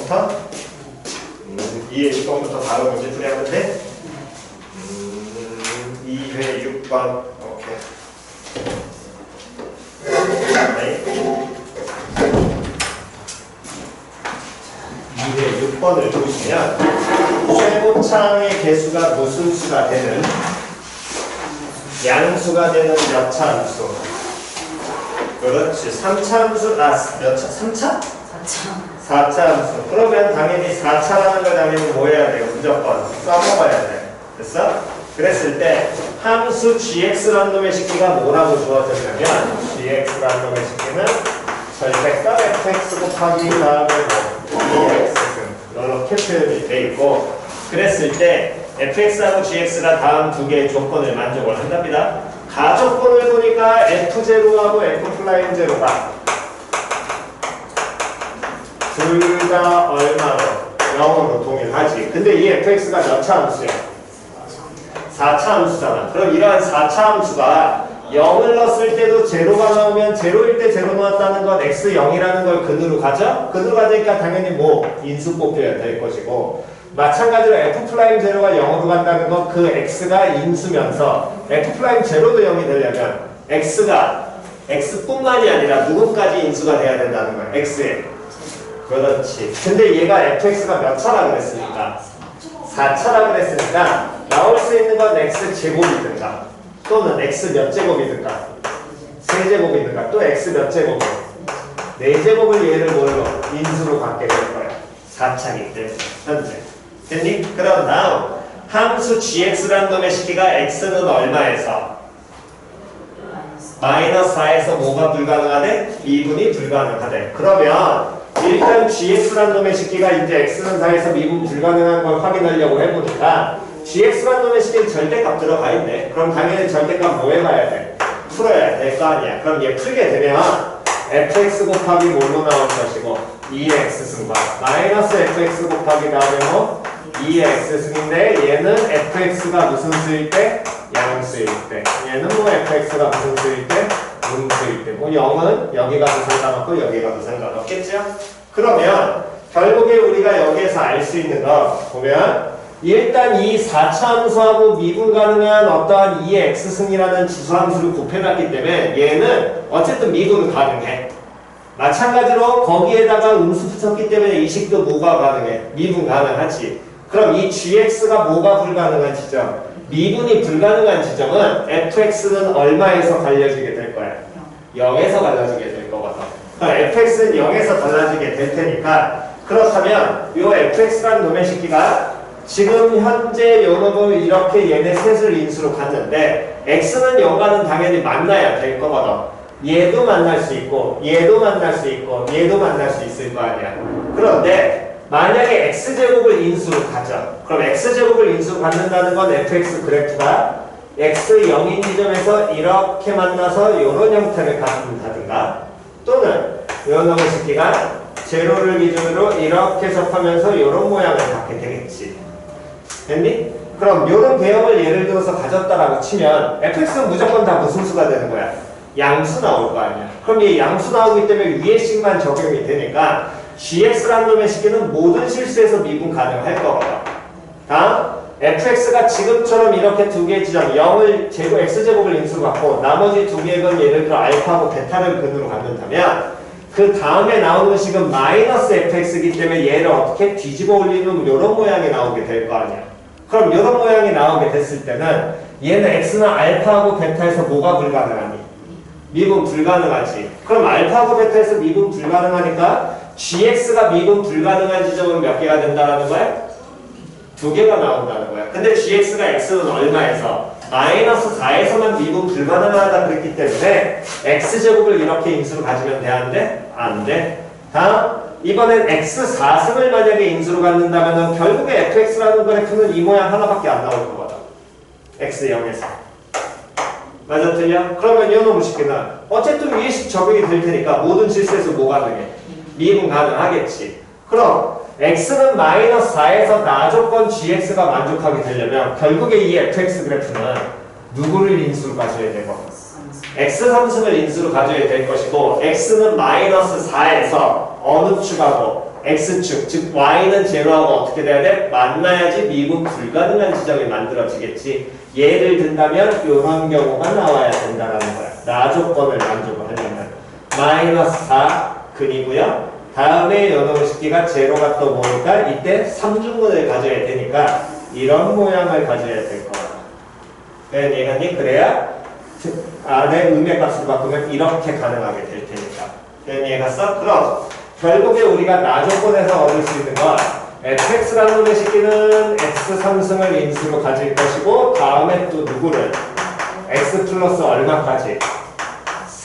6번부터 2회 6번부터 바로 문제 풀이하면 돼? 2회 6번 오케이. 네. 2회 6번을 보시면 최고창의 개수가 무슨 수가 되는 양수가 되는 몇차 함수. 그렇지. 3차 함수, 몇 차? 3차? 4차. 4차 함수. 그러면 당연히 4차라는 걸 당연히 뭐 해야 돼요? 무조건 써먹어야 돼. 됐어? 그랬을 때 함수 gx라는 놈의 식기가 뭐라고 주어졌냐면 gx라는 놈의 식기는 절대값 fx 곱하기 다음에 뭐 dx승 이렇게 표현이 돼 있고, 그랬을 때 fx하고 gx가 다음 두 개의 조건을 만족을 한답니다. 가조건을 보니까 f0하고 f'0가 둘 다 얼마로? 0으로 동일하지. 근데 이 fx가 몇 차 함수야? 4차 함수잖아. 그럼 이러한 4차 함수가 0을 넣었을 때도 제로가 나오면 제로일 때 제로 넣었다는 건 x0이라는 걸 근으로 가죠? 근으로 가니까 당연히 뭐 인수 뽑혀야 될 것이고, 마찬가지로 f'0가 0으로 간다는 건 그 x가 인수면서 f'0도 0이 되려면 x가 x뿐만이 아니라 누구까지 인수가 돼야 된다는 거야. x에. 그렇지. 근데 얘가 fx가 몇 차라 그랬으니까 4차라 그랬으니까 나올 수 있는 건 x제곱이든가 또는 x 몇 제곱이든가 세제곱이든가 또 x 몇 제곱 4제곱을 얘를 뭘로? 인수로 갖게 될 거야. 4차기 때문에 현재. 됐니? 그럼 다음 함수 gx라는 놈의 식기가 x는 얼마에서? -4에서 뭐가 불가능하대? 미분이 불가능하대. 그러면 일단 gx라는 놈의 식기가 이제 x는 4에서 미분 불가능한 걸 확인하려고 해보니까 gx라는 놈의 식기는 절대값 들어가 있네. 그럼 당연히 절대값 뭐 해봐야 돼? 풀어야 될 거 아니야. 그럼 얘 풀게 되면 fx 곱하기 뭘로 나올 것이고 2의 x승과 마이너스 fx 곱하기 다음에 뭐 2의 x승인데 얘는 fx가 무슨 수일 때? 양수일 때. 얘는 뭐 fx가 무슨 수일 때? 음수일 때. 뭐 0은 여기 가도 상관없고 여기 가도 상관없겠죠? 그러면 결국에 우리가 여기에서 알 수 있는 거 보면 일단 이 4차 함수하고 미분 가능한 어떠한 2의 x승이라는 지수함수를 곱해놨기 때문에 얘는 어쨌든 미분 가능해. 마찬가지로 거기에다가 음수 붙였기 때문에 이 식도 뭐가 가능해? 미분 가능하지. 그럼 이 gx가 뭐가 불가능한 지점? 미분이 불가능한 지점은 fx는 얼마에서 갈려지게 될 거야? 0에서 갈라지게 될 거거든. 그럼 fx는 0에서 갈라지게 될 테니까, 그렇다면 이 fx라는 놈의 식기가 지금 현재 요 놈을 이렇게 얘네 셋을 인수로 갔는데 x는 0과는 당연히 만나야 될 거거든. 얘도 만날 수 있고 얘도 만날 수 있고 얘도 만날 수 있을 거 아니야. 그런데 만약에 x제곱을 인수로 가죠. 그럼 x제곱을 인수로 갖는다는 건 fx 그래프가 x0인 지점에서 이렇게 만나서 이런 형태를 갖는다든가, 또는 이런 놈의 식기가 제로를 기준으로 이렇게 접하면서 이런 모양을 갖게 되겠지. 됐니? 그럼 이런 개형을 예를 들어서 가졌다라고 치면 fx는 무조건 다 무슨 수가 되는 거야? 양수 나올 거 아니야. 그럼 이 양수 나오기 때문에 위의 식만 적용이 되니까 gx라는 놈의 식기는 모든 실수에서 미분 가능할 거거든. 다음 fx가 지금처럼 이렇게 두 개의 지점 0을 제곱 x제곱을 인수로 갖고 나머지 두 개의 건 예를 들어 알파하고 베타를 근으로 갖는다면 그 다음에 나오는 식은 마이너스 fx이기 때문에 얘를 어떻게 뒤집어 올리는 이런 모양이 나오게 될 거 아니야. 그럼 이런 모양이 나오게 됐을 때는 얘는 x는 알파하고 베타에서 뭐가 불가능하니? 미분 불가능하지. 그럼 알파하고 베타에서 미분 불가능하니까 gx가 미분 불가능한 지점은 몇 개가 된다는 거야? 2개가 나온다는 거야. 근데 gx가 x는 얼마에서? -4에서만 미분 불가능하다 그랬기 때문에 x제곱을 이렇게 인수로 가지면 돼? 안 돼? 안 돼. 다음 이번엔 x4승을 만약에 인수로 갖는다면 결국에 fx라는 그래프는 이 모양 하나밖에 안 나올 거거든. x0에서. 맞아 틀려? 그러면 이 놈의 식기는 어쨌든 위의 식 적용이 될 테니까 모든 실수에서 뭐 가능해? 미분 가능하겠지. 그럼 x는 -4에서 나조건 gx가 만족하게 되려면 결국에 이 fx 그래프는 누구를 인수로 가져야 되고? x3승을 인수로 가져야 될 것이고 x는 -4에서 어느 축하고 x축, 즉 y는 제로하고 어떻게 돼야 돼? 만나야지 미분 불가능한 지점이 만들어지겠지. 예를 든다면 이런 경우가 나와야 된다는 거야. 나 조건을 만족을 하려면 마이너스 4 근이고요. 다음에 요놈의 식기가 제로가 또 뭐니까 이때 3중근을 가져야 되니까 이런 모양을 가져야 될 거야. 이해갔니? 그래야 안에 음의 값을 바꾸면 이렇게 가능하게 될 테니까. 이해갔어? 그럼 결국에 우리가 나 조건에서 얻을 수 있는 건 fx라는 놈의 식기는 x 3승을 인수로 가질 것이고 다음에 또 누구를 x 플러스 얼마까지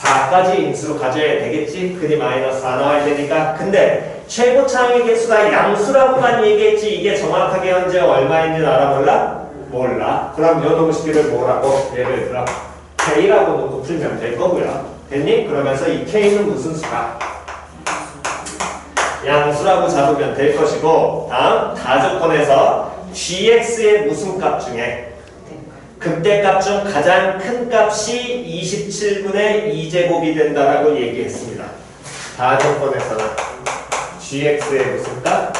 4까지 인수로 가져야 되겠지. 근이 마이너스 4 나와야 되니까. 근데 최고차항의 개수가 양수라고만 얘기했지 이게 정확하게 현재 얼마인지는 알아볼라? 몰라. 그럼 요놈의 식기를 뭐라고? 예를 들어 K라고 놓고 풀면 될 거고요. 됐니? 그러면서 이 K는 무슨 수가? 양수라고 잡으면 될 것이고 다음 다조건에서 gx의 무슨 값 중에 극대값 중 가장 큰 값이 27분의 2제곱이 된다라고 얘기했습니다. 다조건에서는 gx의 무슨 값?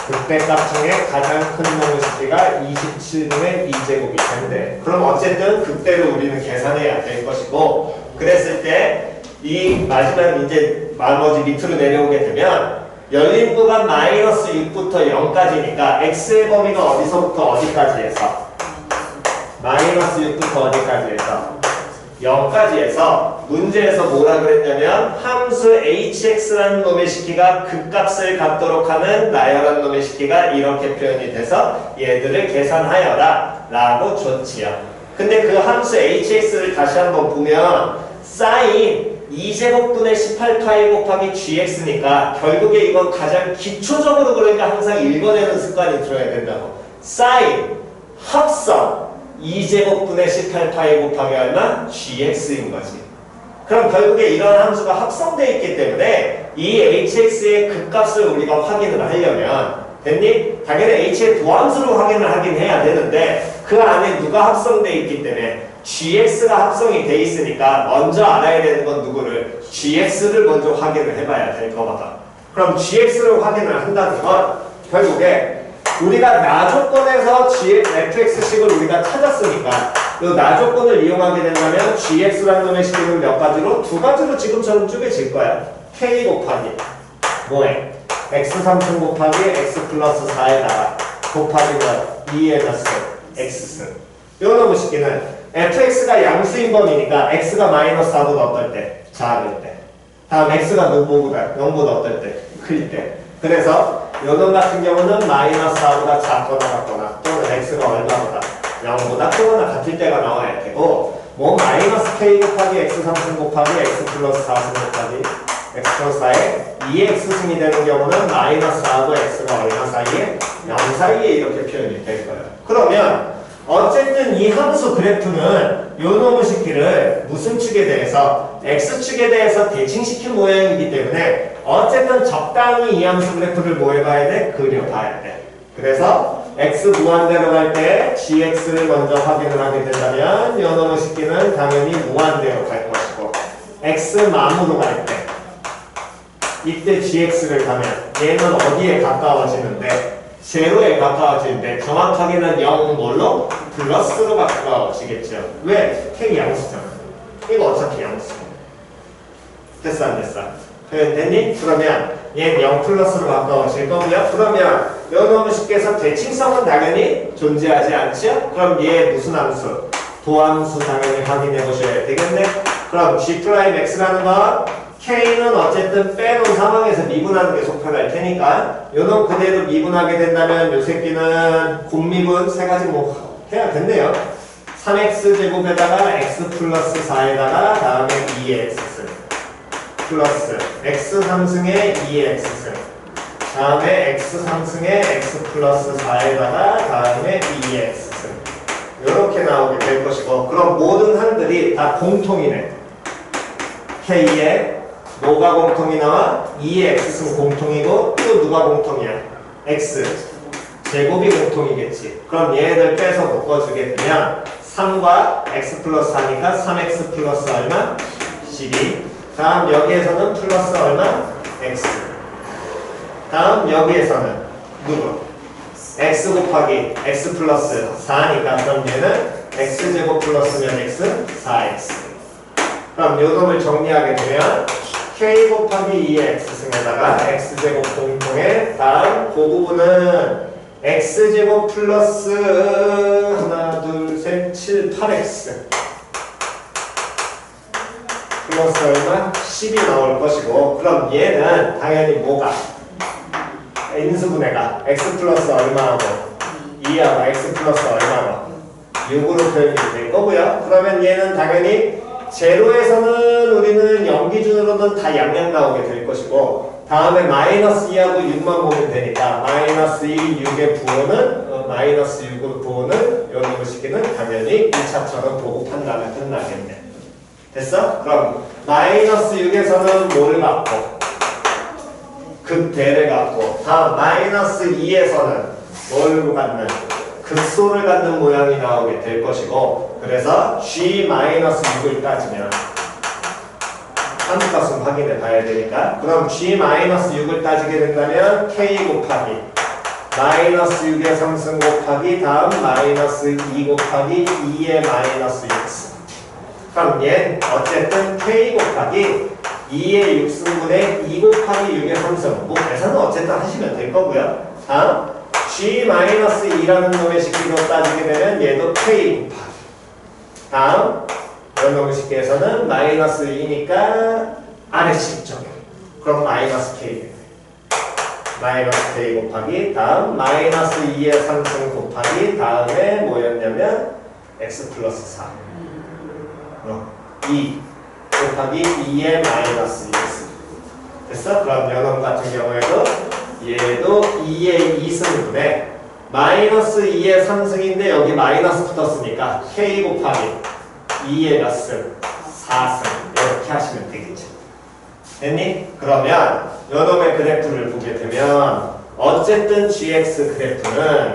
극대값 중에 가장 큰 놈의 식기가 27분의 2제곱이 된대. 그럼 어쨌든 극대를 우리는 계산해야 될 것이고 그랬을 때 이 마지막 이제 나머지 밑으로 내려오게 되면 열린 구간 마이너스 6부터 0까지니까 x의 범위가 어디서부터 어디까지 해서 마이너스 6부터 어디까지 해서 0까지 해서 문제에서 뭐라 그랬냐면 함수 hx라는 놈의 식기가 극값을 갖도록 하는 나열한 놈의 식기가 이렇게 표현이 돼서 얘들을 계산하여라 라고 줬지요. 근데 그 함수 hx를 다시 한번 보면 사인 2제곱분의 18파이 곱하기 gx니까 결국에 이건 가장 기초적으로 그러니까 항상 읽어내는 습관이 들어야 된다고. 사인 합성 2제곱분의 18파이 곱하기 얼마? gx인 거지. 그럼 결국에 이런 함수가 합성되어 있기 때문에 이 hx의 극값을 우리가 확인을 하려면 됐니? 당연히 h의 도함수로 확인을 하긴 해야 되는데 그 안에 누가 합성되어 있기 때문에 gx가 합성이 돼 있으니까 먼저 알아야 되는 건 누구를? gx를 먼저 확인을 해봐야 될 거거든. 그럼 gx를 확인을 한다는 건 결국에 우리가 나 조건에서 fx식을 우리가 찾았으니까 이 나 조건을 이용하게 된다면 gx라는 놈의 식을 몇 가지로? 두 가지로 지금처럼 쪼개질 거야. k 곱하기 뭐해? x 3승 곱하기 x 플러스 4에다가 곱하기 뭐 2에 졌어 x승. 이 놈의 식기는 fx가 양수인 범위니까 x가 마이너스 4보다 어떨 때? 작을 때. 다음 x가 뭐보다? 0보다 어떨 때? 클 때. 그래서 요놈 같은 경우는 마이너스 4보다 작거나 같거나 또는 x가 얼마보다? 0보다 크거나 같을 때가 나와야 되고 뭐 마이너스 k 곱하기 x 3승 곱하기 x 플러스 4승 곱하기 x 플러스 4에 2x승이 되는 경우는 마이너스 4하고 x가 얼마 사이에? 0 사이에 이렇게 표현이 될 거예요. 그러면 어쨌든 이 함수 그래프는 요 놈의 식기를 무슨 축에 대해서 x축에 대해서 대칭시킨 모양이기 때문에 어쨌든 적당히 이 함수 그래프를 뭐 해봐야 돼? 그려봐야 돼. 그래서 x 무한대로 갈 때 gx를 먼저 확인을 하게 된다면 요 놈의 식기는 당연히 무한대로 갈 것이고 x 만으로 갈 때 이때 gx를 가면 얘는 어디에 가까워지는데? 제로에 가까워지는데 정확하게는 0 뭘로? 플러스로 가까워지겠죠. 왜? k 양수잖아. 이거 어차피 양수. 됐어 안 됐어? 됐니? 그러면 얘는 0 플러스로 가까워질 거고요. 그러면 요놈의 식기에서 대칭성은 당연히 존재하지 않죠? 그럼 얘 무슨 함수? 도함수 당연히 확인해 보셔야 되겠네. 그럼 g'x라는 건 K는 어쨌든 빼놓은 상황에서 미분하는 게 속편할 테니까 요놈 그대로 미분하게 된다면 요 새끼는 곱미분 세 가지 뭐 해야겠네요. 3x 제곱에다가 x 플러스 4에다가 다음에 2x승 플러스 x 3승에 2x승 다음에 x 3승에 x 플러스 4에다가 다음에 2x승 이렇게 나오게 될 것이고 그럼 모든 항들이 다 공통이네. K에 뭐가 공통이 나와? 2의 x승 공통이고 또 누가 공통이야? x 제곱이 공통이겠지. 그럼 얘들 빼서 묶어주게 되면 3과 x 플러스 4니까 3x 플러스 얼마? 12. 다음 여기에서는 플러스 얼마? x. 다음 여기에서는 누구? x 곱하기 x 플러스 4니까 그럼 얘는 x제곱 플러스면 x 4x. 그럼 요 놈을 정리하게 되면 k 곱하기 2의 x승에다가 x제곱 공통에 다음 그 부분은 x제곱 플러스 하나 둘 셋 7 8x 플러스 얼마? 10이 나올 것이고 그럼 얘는 당연히 뭐가? 인수분해가 x 플러스 얼마하고 2하고 x 플러스 얼마고 6으로 표현이 될 거고요. 그러면 얘는 당연히 제로에서는 우리는 0 기준으로는 다 양양 나오게 될 것이고 다음에 마이너스 2하고 6만 보면 되니까 마이너스 2, 6의 부호는 마이너스 6으로 부호는 요놈의 식기는 당연히 1차처럼 보고 판단을 끝나겠네. 됐어? 그럼 마이너스 6에서는 뭘 갖고? 극대를 갖고 다음 마이너스 2에서는 뭘 갖는? 극소를 갖는 모양이 나오게 될 것이고 그래서 g-6을 따지면 함수값은 확인해 봐야 되니까 그럼 g-6을 따지게 된다면 k 곱하기 마이너스 6의 3승 곱하기 다음 마이너스 2 곱하기 2의 마이너스 6승 그럼 얘 어쨌든 k 곱하기 2의 6승분의 2 곱하기 6의 3승 뭐 계산은 어쨌든 하시면 될 거고요. 다음 g-2라는 놈의 식기로 따지게 되면 얘도 k 곱하기 다음 이런 놈의 식기에서는 마이너스 2니까 아래식 적용 그럼 마이너스 k 마이너스 k 곱하기 다음 마이너스 2의 3승 곱하기 다음에 뭐였냐면 x 플러스 4 2 곱하기 2의 마이너스 2 됐어? 그럼 요놈 같은 경우에도 얘도 2의 2승분에 마이너스 2의 3승인데 여기 마이너스 붙었으니까 k 곱하기 2의 몇 승? 4승 이렇게 하시면 되겠죠. 됐니? 그러면 요놈의 그래프를 보게 되면 어쨌든 gx 그래프는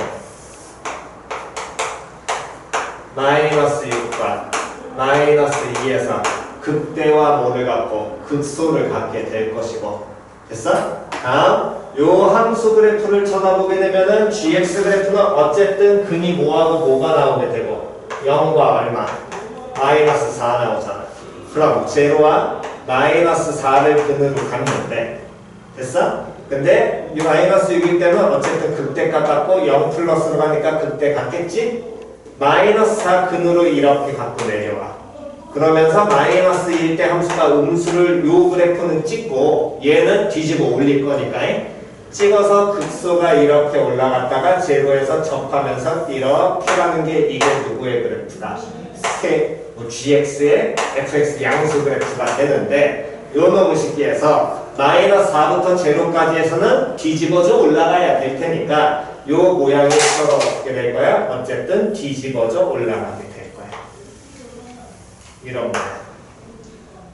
마이너스 6과 마이너스 2에서 극대와 뭐를 갖고 극소를 갖게 될 것이고 됐어? 다음 요 함수 그래프를 쳐다보게 되면은 gx 그래프는 어쨌든 근이 뭐하고 뭐가 나오게 되고 0과 얼마? 마이너스 4 나오잖아. 그럼 제로와 마이너스 4를 근으로 갖는데 됐어? 근데 이 마이너스 6일 때는 어쨌든 극대값 같고 0 플러스로 가니까 극대 같겠지? 마이너스 4 근으로 이렇게 갖고 내려와. 그러면서 마이너스 1일 때 함수가 음수를 요 그래프는 찍고 얘는 뒤집어 올릴 거니까 찍어서 극소가 이렇게 올라갔다가 제로에서 접하면서 이렇게 가는 게 이게 누구의 그래프다? gx의 fx 양수 그래프가 되는데 요 놈의 식기에서 마이너스 4부터 제로까지 해서는 뒤집어져 올라가야 될 테니까 요 모양이 서로 어떻게 될 거야? 어쨌든 뒤집어져 올라가게 될 거야. 이런 모양.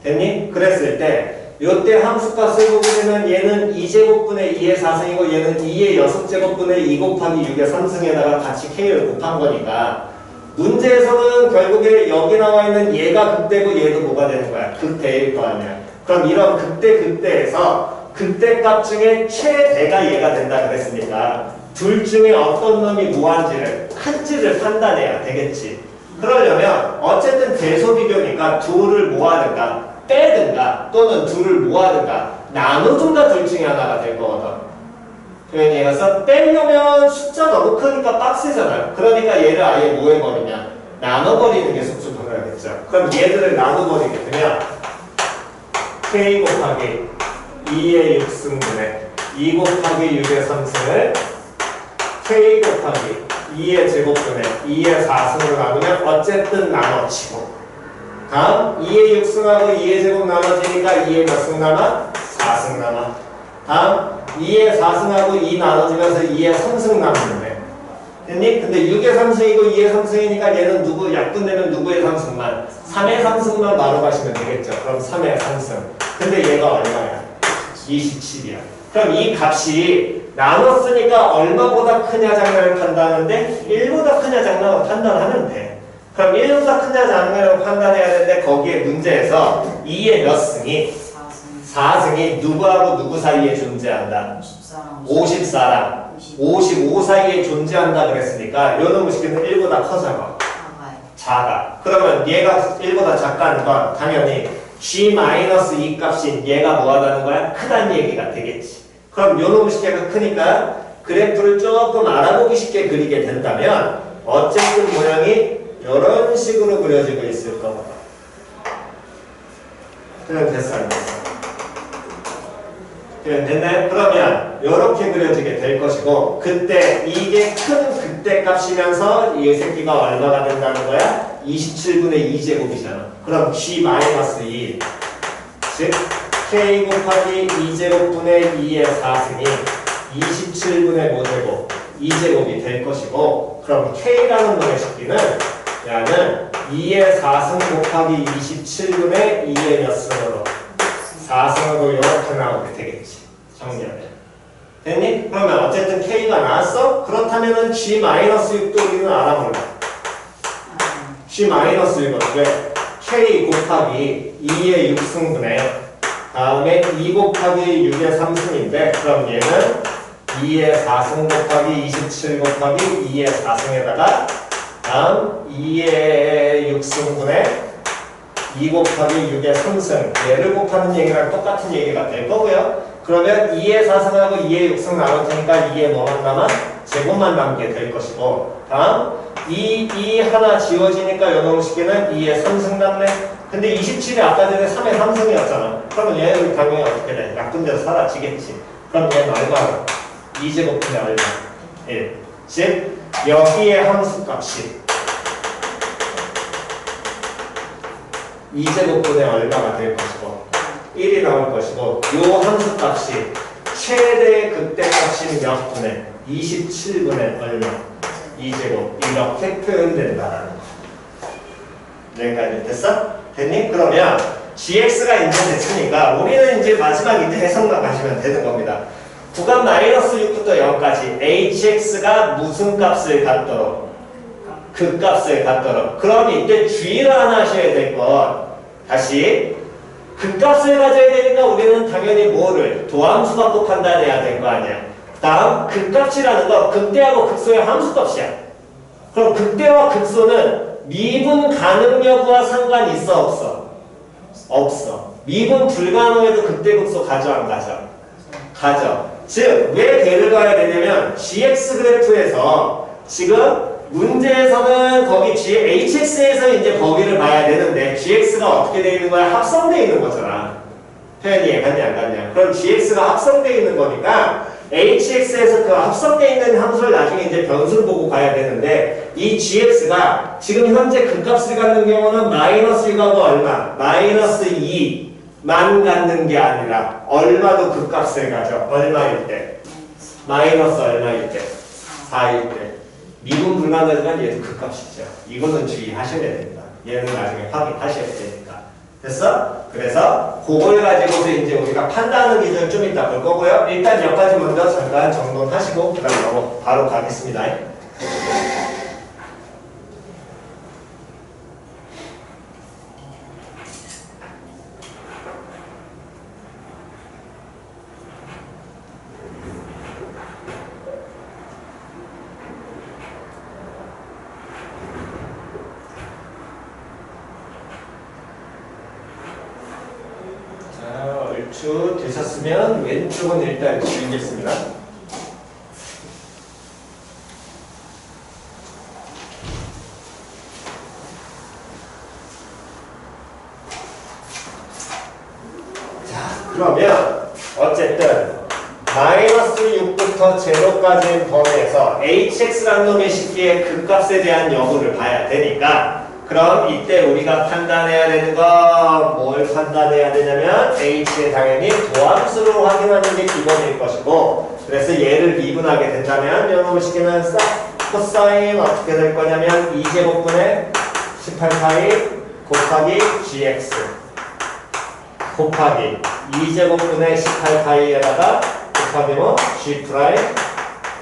됐니? 그랬을 때 요때 함수값을 보게 되면 얘는 2제곱분의 2의 4승이고 얘는 2의 6제곱분의 2 곱하기 6의 3승에다가 같이 k를 곱한 거니까 문제에서는 결국에 여기 나와 있는 얘가 극대고 얘도 뭐가 되는 거야? 극대일 거 아니야. 그럼 이런 극대에서 극대값 중에 최대가 얘가 된다 그랬으니까 둘 중에 어떤 놈이 무한지를 큰지를 판단해야 되겠지. 그러려면 어쨌든 대소비교니까 둘을 모아든가 빼든가 또는 둘을 모아든가 나누든가 둘 중에 하나가 될 거거든. 표현이 해서 빼려면 숫자 너무 크니까 빡세잖아요. 그러니까 얘를 아예 뭐 해버리냐? 나눠버리는 게 쑥쑥하겠죠. 그럼 얘들을 나눠버리게 되면 k 곱하기 2의 6승분의 2 곱하기 6의 3승을 k 곱하기 2의 제곱분의 2의 4승으로 나누면 어쨌든 나눠치고 다음 2의 6승하고 2의 제곱 나눠지니까 2의 몇 승 남아? 4승 남아. 다음 2의 4승하고 2 나눠지면서 2의 3승 남는데 됐니? 근데 6의 3승이고 2의 3승이니까 얘는 누구 약분되면 누구의 3승만? 3의 3승만 바로 가시면 되겠죠. 그럼 3의 3승. 근데 얘가 얼마야? 27이야. 그럼 이 값이 나눴으니까 얼마보다 크냐 작냐를 판단하는데 1보다 크냐 작냐를 판단하면 돼. 그럼 1보다 크냐 작냐를 판단해야 되는데 거기에 문제에서 2의 몇 승이? 4승이 누구하고 누구 사이에 존재한다? 54랑 55 사이에 존재한다 그랬으니까 요 놈의 식기는 1보다 커 작아? 작아. 그러면 얘가 1보다 작다는 건 당연히 G-2 값인 얘가 뭐하다는 거야? 크다는 얘기가 되겠지. 그럼 요 놈의 식기가 크니까 그래프를 조금 알아보기 쉽게 그리게 된다면 어쨌든 모양이 이런 식으로 그려지고 있을 거다. 그냥 됐어 안 됐어? 그냥 됐나요? 그러면 이렇게 그려지게 될 것이고 그때 이게 큰 극대 값이면서 이 새끼가 얼마가 된다는 거야? 27분의 2제곱이잖아. 그럼 G-2 즉 K 곱하기 2제곱분의 2의 4승이 27분의 5제곱 2제곱이 될 것이고 그럼 K라는 놈의 식기는 야는 2의 4승 곱하기 27분의 2의 몇 승으로 4승으로 이렇게 나오게 되겠지. 정리하면 됐니? 그러면 어쨌든 K가 나왔어? 그렇다면은 G-6도 우리는 알아볼래. G-6은 왜? K 곱하기 2의 6승분의 다음에 2 곱하기 6의 3승인데 그럼 얘는 2의 4승 곱하기 27 곱하기 2의 4승에다가 다음 2의 6승분의 2 곱하기 6의 3승 얘를 곱하는 얘기랑 똑같은 얘기가 될 거고요. 그러면 2의 4승하고 2의 6승 나올 테니까 2의 뭐만 남아? 제곱만 남게 될 것이고 다음 2 하나 지워지니까 요놈 식기는 2의 3승 남네. 근데 27이 아까 전에 3의 3승이었잖아. 그러면 얘는 당연히 어떻게 돼? 약분돼서 사라지겠지. 그럼 얘는 얼마나? 2제곱분의 얼마? 1. 즉 여기에 함수값이 2제곱분의 얼마가 될 것이고 1이 나올 것이고 요 함수값이 최대 극대값인 몇 분의 27분의 얼마 2제곱 이렇게 표현된다라는 거. 여기까지 됐어? 됐니? 그러면 gx가 이제 됐으니까 우리는 이제 마지막 이제 해석만 가시면 되는 겁니다. 구간 -6부터 0까지 hx가 무슨 값을 갖도록 극값을 갖도록 그럼 이때 주의를 하나 하셔야 될 건 다시 극값을 가져야 되니까 우리는 당연히 뭐를 도함수 갖고 판단해야 될 거 아니야. 다음 극값이라는 거 극대하고 극소의 함수값이야. 그럼 극대와 극소는 미분 가능 여부와 상관이 있어 없어? 없어. 미분 불가능해도 극대 극소 가져 안 가져? 가져. 즉 왜 걔를 가야 되냐면 gx 그래프에서 지금 문제에서는 거기 hx에서 이제 범위를 봐야 되는데 gx가 어떻게 되어 있는 거야? 합성되어 있는 거잖아. 표현이 갔냐 안 갔냐? 그럼 gx가 합성되어 있는 거니까 hx에서 그 합성되어 있는 함수를 나중에 이제 변수를 보고 가야 되는데 이 gx가 지금 현재 극값을 갖는 경우는 -1하고 얼마? -2만 갖는 게 아니라 얼마도 극값을 가져? 얼마일 때? 마이너스 얼마일 때? 4일 때. 미분 불가능하지만 얘도 극값이죠. 이거는 주의하셔야 됩니다. 얘는 나중에 확인하셔야 되니까. 됐어? 그래서 그걸 가지고서 이제 우리가 판단하는 기준을 좀 이따 볼 거고요. 일단 여기까지 먼저 잠깐 정돈하시고 그 다음에 바로 가겠습니다. 얼추 되셨으면 왼쪽은 일단 지우겠습니다. 자, 그러면 어쨌든 -6부터 제로까지의 범위에서 hx라는 놈의 식기의 극값에 대한 여부를 봐야 되니까 그럼 이때 우리가 판단해야 되는 건 뭘 판단해야 되냐면 h에 당연히 도함수로 확인하는 게 기본일 것이고 그래서 얘를 미분하게 된다면 이놈의 식기는 코사인 어떻게 될 거냐면 2제곱분의 18파이 곱하기 gx 곱하기 2제곱분의 18파이에다가 곱하기 뭐 g 프라임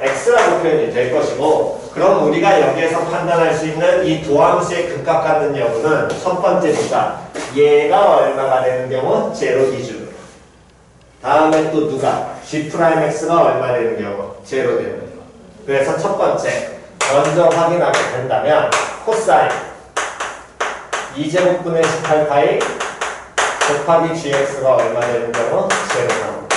x라고 표현이 될 것이고 그럼 우리가 여기에서 판단할 수 있는 이 도함수의 극값 갖는 여부는 첫 번째니까 얘가 얼마가 되는 경우 제로 기준 다음에 또 누가? G'X가 얼마 되는 경우? 제로 되는 경우. 그래서 첫 번째 먼저 확인하게 된다면 코사인 2제곱분의 18파이 곱하기 Gx가 얼마 되는 경우? 제로 나옵니다.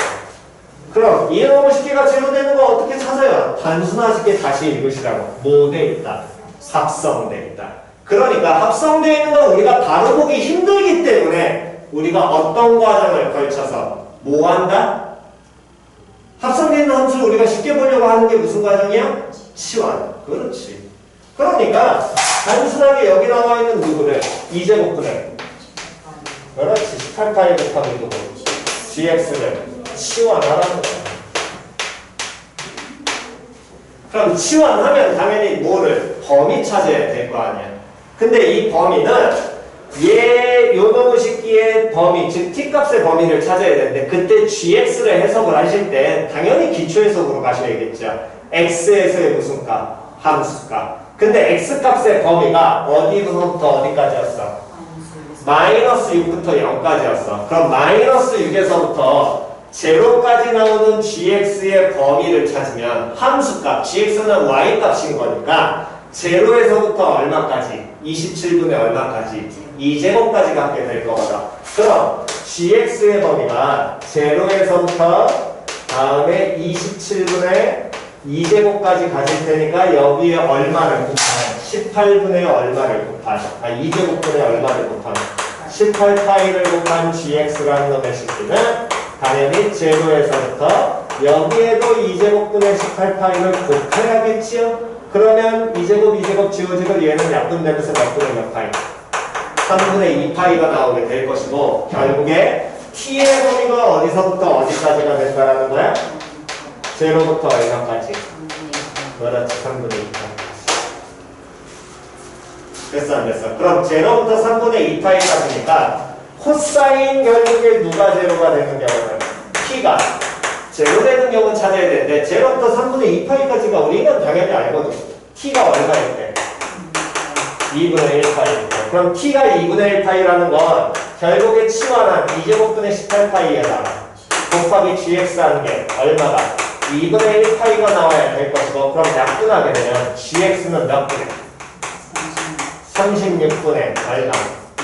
그럼 이놈의 식기가 제로 되는 거 어떻게 찾아요? 단순하게 다시 읽으시라고. 뭐 돼 있다? 합성돼 있다. 그러니까 합성되어 있는 건 우리가 바로 보기 힘들기 때문에 우리가 어떤 과정을 걸쳐서 뭐 한다? 합성되어 있는 함수를 우리가 쉽게 보려고 하는 게 무슨 과정이야? 치환. 그렇지. 그러니까 단순하게 여기 나와 있는 누구를 2제곱분의 그렇지. 18파이 곱하기 누구? gx를 치환하라는 거야. 그럼 치환하면 당연히 뭐를? 범위 찾아야 될 거 아니야. 근데 이 범위는 요놈의 식기의 범위, 즉 t값의 범위를 찾아야 되는데 그때 gx를 해석을 하실 때 당연히 기초 해석으로 가셔야겠죠. x에서의 무슨 값? 함수값. 근데 x값의 범위가 어디부터 어디까지였어? 마이너스 6부터 0까지였어. 그럼 마이너스 6에서부터 제로까지 나오는 gx의 범위를 찾으면 함수값, gx는 y값인 거니까 제로에서부터 얼마까지? 27분의 얼마까지? 2제곱까지 갖게 될 거거든. 그럼 gx의 범위가 제로에서부터 다음에 27분의 2제곱까지 가질 테니까 여기에 얼마를 곱하면 18분의 얼마를 곱하면 2제곱분의 얼마를 곱하면 18파이를 곱한 gx라는 놈의 식기는 당연히 제로에서부터 여기에도 2제곱분의 18파이를 곱해야겠지요? 그러면 2제곱 지워지고 얘는 약분되면서 몇 분의 몇 파이? 3분의 2파이가 나오게 될 것이고 결국에 t의 범위가 어디서부터 어디까지가 된다는 거야? 제로부터 얼마까지? 그렇지, 3분의 2파이. 됐어 안 됐어? 그럼 제로부터 3분의 2파이까지니까 코사인 결국에 누가 제로가 되는 경우는 t가 제로 되는 경우는 찾아야 되는데 제로부터 3분의 2파이까지가 우리는 당연히 알거든. t가 얼마일 때? 2분의 1파이. 그럼 t가 2분의 1파이라는 건 결국에 치환한 2제곱분의 18파이에다가 곱하기 gx 하는 게 얼마다? 2분의 1파이가 나와야 될 것이고 그럼 약분하게 되면 gx는 몇 분의? 36분의 얼마?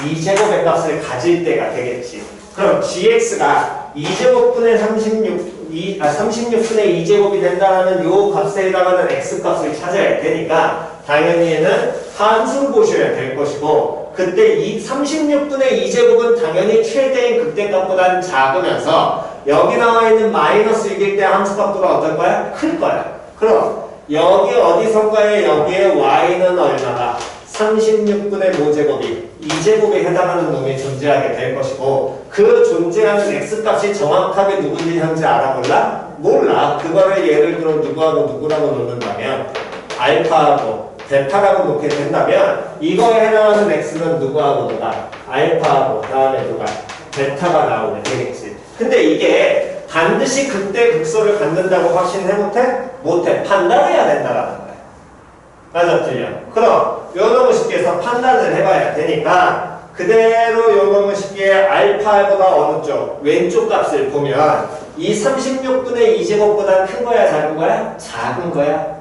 2제곱의 값을 가질 때가 되겠지. 그럼 gx가 2제곱분의 36분의 2제곱이 된다는 요 값에 해당하는 x값을 찾아야 되니까 당연히 얘는 함수를 보셔야 될 것이고 그때 이 36분의 2제곱은 당연히 최대인 극대값보다는 작으면서 여기 나와 있는 마이너스 6일 때 함수값보다 어떨 거야? 클 거야. 그럼 여기 어디선가에 여기에 y는 얼마가? 36분의 5제곱이 2제곱에 해당하는 놈이 존재하게 될 것이고 그 존재하는 x값이 정확하게 누군지 현재 알아볼라? 몰라. 그거를 예를 들어 누구하고 누구라고 놓는다면 알파하고 베타라고 놓게 된다면 이거에 해당하는 x는 누구하고 누가? 알파하고 다음에 누가? 베타가 나오게 되겠지. 근데 이게 반드시 극대 극소를 갖는다고 확신해 못해? 못해. 판단해야 된다라는 거야. 맞아 틀려. 그럼 요놈의 식기에서 판단을 해봐야 되니까 그대로 요놈의 식기의 알파보다 어느 쪽? 왼쪽 값을 보면 이 36분의 2제곱보다 큰 거야 작은 거야? 작은 거야.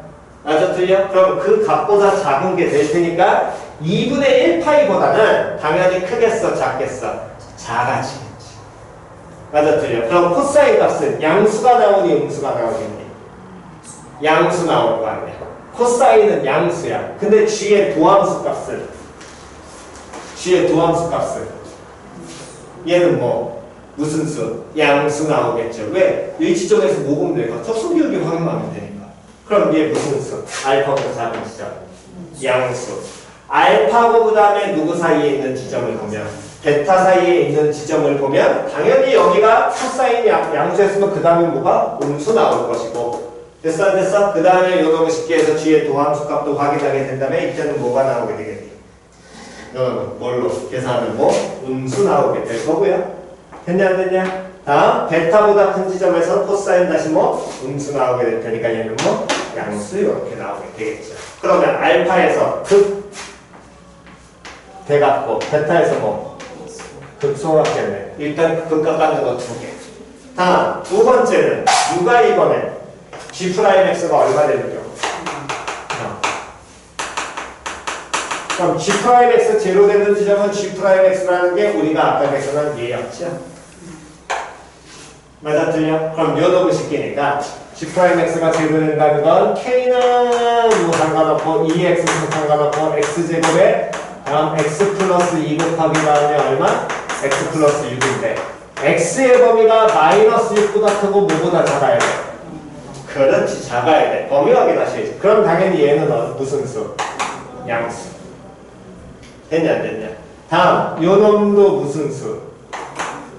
맞아 틀려? 그럼 그 값보다 작은 게 될 테니까 2분의 1파이보다는 당연히 크겠어 작겠어? 작아지겠지. 맞아 틀려? 그럼 코사인 값은 양수가 나오니 음수가 나오겠니? 양수 나올 거 아니야. 코사인은 양수야. 근데 g의 도함수 값은 얘는 뭐 무슨 수? 양수 나오겠죠. 왜? 이 지점에서 뭐 보면 될까? 접속기울기 확인하면 되니까. 그럼 얘 무슨 수? 알파보다 작은 지점. 양수. 알파고 그 다음에 누구 사이에 있는 지점을 보면 베타 사이에 있는 지점을 보면 당연히 여기가 코사인 양수였으면 그 다음에 뭐가? 음수 나올 것이고 됐어 안 됐어? 그 다음에 요놈의 식기에서 g의 도함수 값도 확인하게 된다면 이때는 뭐가 나오게 되겠니? 뭘로 계산하면 뭐? 음수 나오게 될 거고요. 됐냐 안 됐냐? 다음 베타보다 큰 지점에서 코사인 다시 뭐? 음수 나오게 될 테니까 얘는 뭐? 양수 이렇게 나오게 되겠죠. 그러면 알파에서 극 돼갖고 베타에서 뭐? 극소 같겠네. 일단 극값 갖는 거 2개. 다음 두 번째는 누가 이번에 G'X가 얼마 되는 경우? 그럼 G'X 제로 되는 지점은 G'X라는 게 우리가 아까 계산한 얘였죠? 맞아 틀려? 그럼 요 놈을 시키니까 G'X가 제로 된다는 건 K는 뭐 상관없고 2X는 상관없고 X제곱에 다음 X 플러스 2 곱하기 다음에 얼마? X 플러스 6인데 X의 범위가 마이너스 6보다 크고 뭐보다 작아야 돼? 그렇지, 작아야 돼. 범위 확인하셔야지. 그럼 당연히 얘는 무슨 수? 양수. 됐냐 안 됐냐? 다음 요 놈도 무슨 수?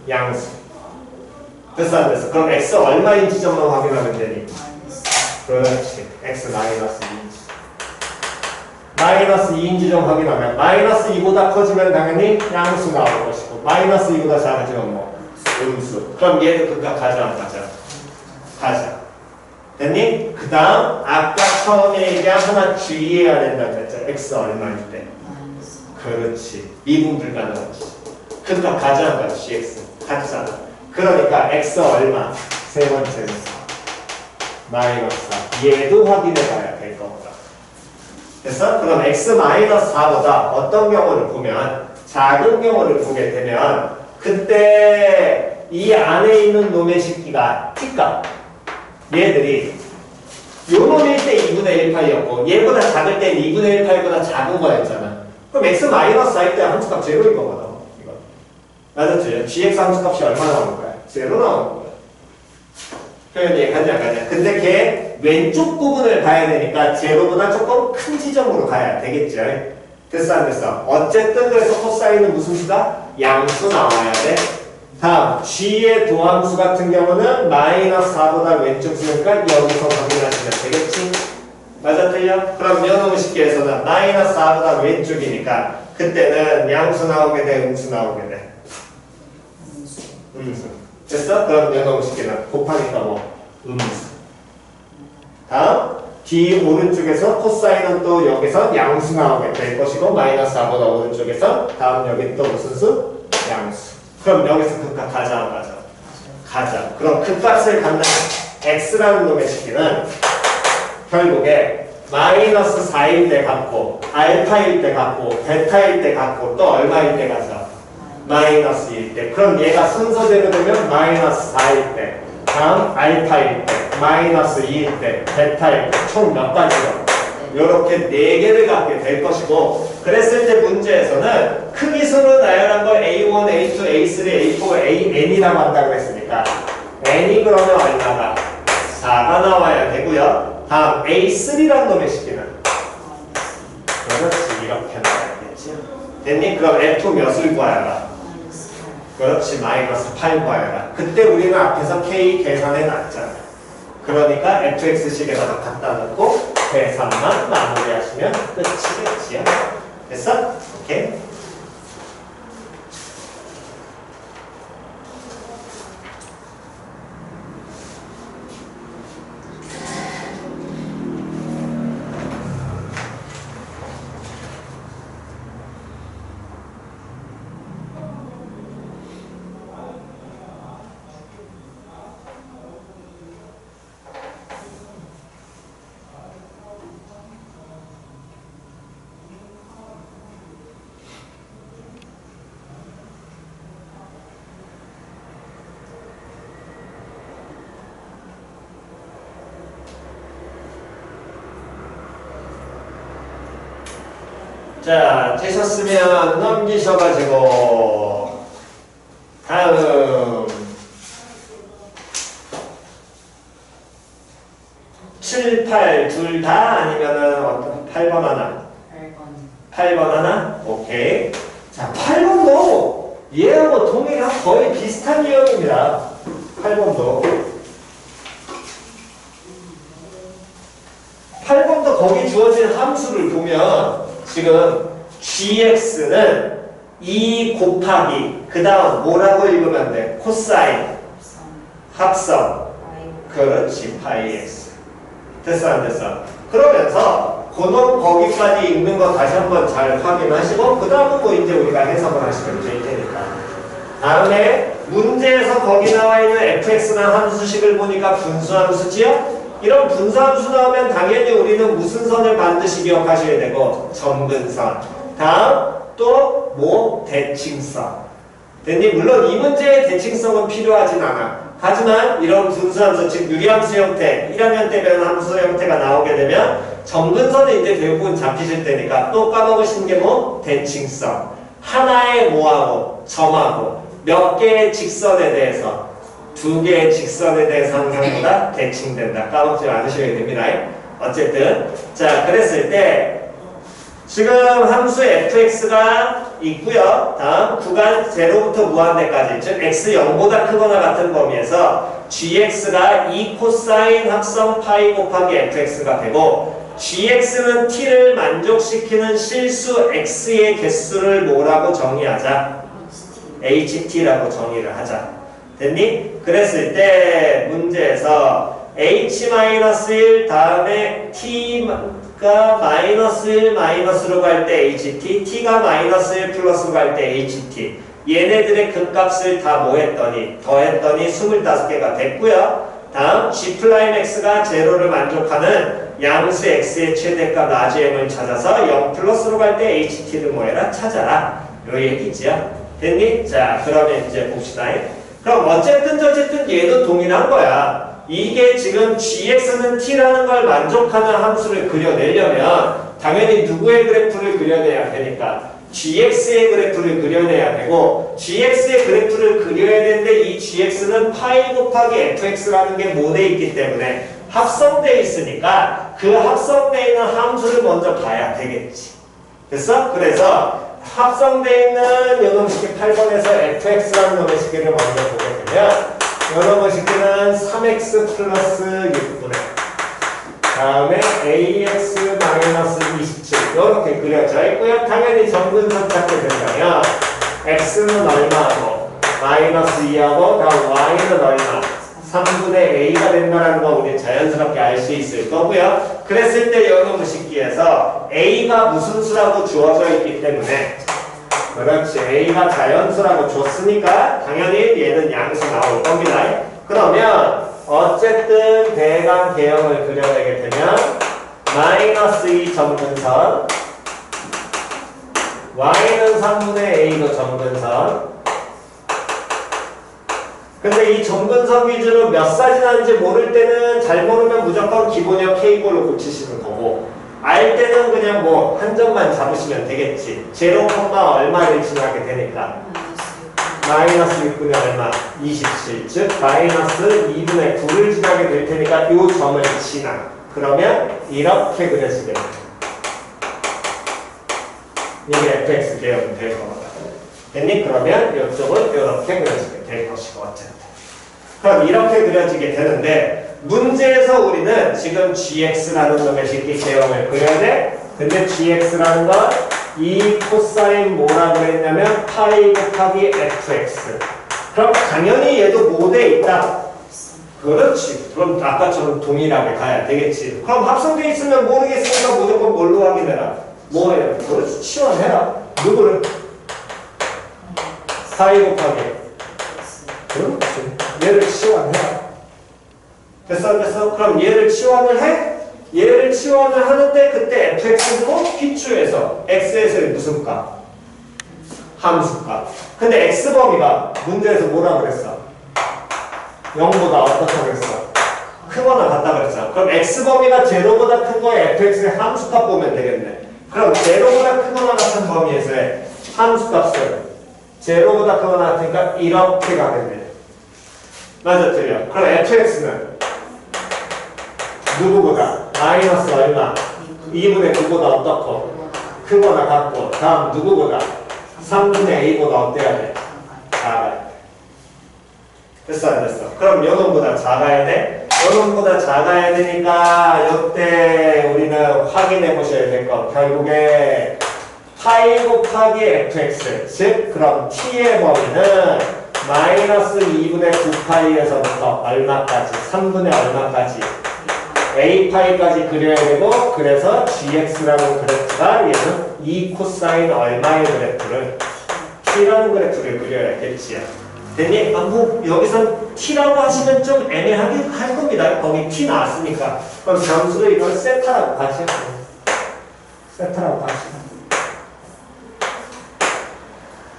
양수. 됐어 안 됐어? 그럼 X 얼마인 지점만 확인하면 되니? 그렇지. X 마이너스 2인지. 마이너스 2인 지점 확인하면 마이너스 2보다 커지면 당연히 양수 나올 것이고 마이너스 2보다 작아지면 뭐? 음수. 그럼 얘도 그니까 가자 안 가자? 가자. 됐니? 그 다음 아까 처음에 얘기한 하나 주의해야 된다고 했죠. X 얼마일 때? 그렇지. 미분 불가능하지. 그러니까 가자 안 가자? CX. 같잖아. 그러니까 X 얼마? 세 번째는 마이너스 4. 얘도 확인해 봐야 될 거다. 그래서 그럼 X 마이너스 4보다 어떤 경우를 보면 작은 경우를 보게 되면 그때 이 안에 있는 놈의 식기가 T값 얘들이 요 놈일 때 2분의 1파이였고 얘보다 작을 때 2분의 1파이보다 작은 거였잖아. 그럼 X 마이너스 4일 때 함수값 제로인 거거든. 이거. 맞았죠? GX 함수값이 얼마 나오는 거야? 제로 나오는 거야. 표현이 가냐 가냐. 근데 걔 왼쪽 부분을 봐야 되니까 제로보다 조금 큰 지점으로 가야 되겠죠. 됐어 안 됐어? 어쨌든 그래서 코사인은 무슨 수다? 양수 나와야 돼. 다음 G의 도함수 같은 경우는 마이너스 4보다 왼쪽 수니까 여기서 확인하시면 되겠지? 맞아 틀려? 그럼 요놈 식기에서는 마이너스 4보다 왼쪽이니까 그때는 양수 나오게 돼? 음수 나오게 돼? 음수. 됐어? 그럼 요놈 식기는 곱하니까 뭐? 음수. 다음 D 오른쪽에서 코사인은 또 여기서 양수 나오게 될 것이고 마이너스 4보다 오른쪽에서 다음 여기 또 무슨 수? 양수. 그럼 여기서 극값 가자 안 가자? 가자. 그럼 극값을 갖는 x라는 놈의 식기는 결국에 마이너스 4일 때 갖고 알파일 때 갖고 베타일 때 갖고 또 얼마일 때 가자? 마이너스 1일 때. 그럼 얘가 순서대로 되면 마이너스 4일 때 다음 알파일 때 마이너스 2일 때 베타일 때 총 몇 가지요? 이렇게 4개를 갖게 될 것이고 그랬을 때 문제에서는 크기수는 나열한 걸 A1, A2, A3, A4, AN이라고 한다고 했으니까 n이 그러면 얼마가? 4가 나와야 되고요. 다음 A3라는 놈의 식기는 그렇지 이렇게 나와야겠지. 됐니? 그럼 F 몇을 구하여라? 그렇지 마이너스 8 구하여라. 그때 우리는 앞에서 K 계산해 놨잖아. 그러니까 fx식에다가 갖다 놓고 계산만 마무리하시면 끝이겠지요. 됐어? 오케이. 자, 되셨으면 넘기셔가지고 다음 7, 8 둘 다 아니면은 어떤 8번 하나? 8번 하나? 오케이. 자, 8번도 얘하고 동일한 거의 비슷한 유형입니다. 8번도 거기 주어진 함수를 보면 지금 gx는 2 곱하기 그 다음 뭐라고 읽으면 돼? 코사인 합성 그렇지 파이 x 됐어 안 됐어? 그러면서 그놈 거기까지 읽는 거 다시 한번 잘 확인하시고 그 다음은 뭐 이제 우리가 해석을 하시면 될 테니까 다음에 문제에서 거기 나와 있는 fx라는 함수식을 보니까 분수함수지요? 이런 분수함수 나오면 당연히 우리는 무슨 선을 반드시 기억하셔야 되고 점근선. 다음 또 뭐? 대칭선. 됐니? 물론 이 문제의 대칭성은 필요하진 않아. 하지만 이런 분수함수, 즉 유리함수 형태, 1학년 때 배운 함수 형태가 나오게 되면 점근선은 이제 대부분 잡히실 테니까 또 까먹으시는 게 뭐? 대칭선. 하나의 뭐하고 점하고 몇 개의 직선에 대해서 두 개의 직선에 대해서 항상보다 대칭된다. 까먹지 않으셔야 됩니다. 어쨌든 자 그랬을 때 지금 함수 fx가 있고요. 다음 구간 0부터 무한대까지 즉 x 0보다 크거나 같은 범위에서 gx가 2 코사인 합성 파이 곱하기 fx가 되고 gx는 t를 만족시키는 실수 x의 개수를 뭐라고 정의하자? ht라고 정의를 하자. 됐니? 그랬을 때 문제에서 h-1 다음에 t가 -1 마이너스로 갈 때 ht, t가 -1 플러스로 갈 때 ht 얘네들의 극값을 다 뭐 했더니 더했더니 25개가 됐고요. 다음 g'x가 제로를 만족하는 양수 x의 최대값 나지엠을 찾아서 0 플러스로 갈 때 ht를 뭐해라? 찾아라. 요 얘기죠. 됐니? 자 그러면 이제 봅시다. 그럼 어쨌든 저쨌든 얘도 동일한 거야. 이게 지금 gx는 t라는 걸 만족하는 함수를 그려내려면 당연히 누구의 그래프를 그려내야 되니까 gx의 그래프를 그려내야 되고 gx의 그래프를 그려야 되는데 이 gx는 파이 곱하기 fx라는 게 뭐돼 있기 때문에 합성되어 있으니까 그 합성되어 있는 함수를 먼저 봐야 되겠지. 됐어? 그래서 합성되어 있는 요놈식의 8번에서 fx라는 놈의 식기를 먼저 보게 되면 요놈의 식기는 3x 플러스 6분의 다음에 ax-27 이렇게 그려져 있고요. 당연히 점근선 찾게 된다면 x는 얼마고 마이너스 2하고 다음 y는 얼마 3분의 a가 된다는 거 우리 자연스럽게 알 수 있을 거고요. 그랬을 때 요놈의 식기에서 a가 무슨 수라고 주어져 있기 때문에 그렇지. A가 자연수라고 줬으니까 당연히 얘는 양수 나올 겁니다. 그러면 어쨌든 대강 개형을 그려내게 되면 마이너스 2 점근선 y는 3분의 a도 점근선 근데 이 점근선 기준으로 몇 사진 하는지 모를 때는 잘 모르면 무조건 기본형 K꼴로 고치시는 거고 알 때는 그냥 뭐 한 점만 잡으시면 되겠지. 0, 얼마를 지나게 되니까 마이너스 6분의 얼마? 27. 즉 마이너스 2분의 9를 지나게 될 테니까 이 점을 지나. 그러면 이렇게 그려지게 됩니다. 이게 fx 개형이 될 겁니다. 됐니? 그러면 이쪽은 이렇게 그려지게 될 것이고 어쨌든. 그럼 이렇게 그려지게 되는데 문제에서 우리는 지금 gx라는 놈의 식기 개형을 그려야 돼. 근데 gx라는 건 이 코사인 뭐라 그랬냐면 파이 곱하기 fx. 그럼 당연히 얘도 뭐 돼 있다. 그렇지. 그럼 아까처럼 동일하게 가야 되겠지. 그럼 합성돼 있으면 모르겠으니까 무조건 뭘로 확인해라. 뭐예요? 그렇지. 치환해라. 누구를? 파이 곱하기. 그렇지. 얘를 치환해라. 됐어 안 됐어? 그럼 얘를 치환을 해? 얘를 치환을 하는데 그때 fx도 기초에서 x에서의 무슨 값? 함수값. 근데 x범위가 문제에서 뭐라 그랬어? 0보다 어떻다 그랬어? 크거나 같다 그랬어. 그럼 x범위가 0보다 큰 거에 fx의 함수값 보면 되겠네. 그럼 0보다 크거나 같은 범위에서의 함수값을 0보다 크거나 같으니까 이렇게 가겠네. 맞아 틀려. 그럼 fx는 누구보다? 마이너스 얼마? 2분의 9보다 어떻고? 크거나 같고. 다음 누구보다? 3분의 a보다 어때야 돼? 작아야 돼. 됐어 안 됐어? 그럼 요놈보다 작아야 돼? 요놈보다 작아야 되니까 요때 우리는 확인해 보셔야 될 거. 결국에 파이 곱하기 fx 즉 그럼 t의 범위는 마이너스 2분의 9파이에서부터 얼마까지? 3분의 얼마까지? a파이까지 그려야 되고 그래서 gx라는 그래프가 얘는 2 코사인 얼마의 그래프를 t라는 그래프를 그려야겠지요. 됐니? 뭐 여기선 t라고 하시면 좀 애매하게 할 겁니다. 거기 t 나왔으니까. 그럼 점수를 이걸 세타라고 하시면 세타라고 하시면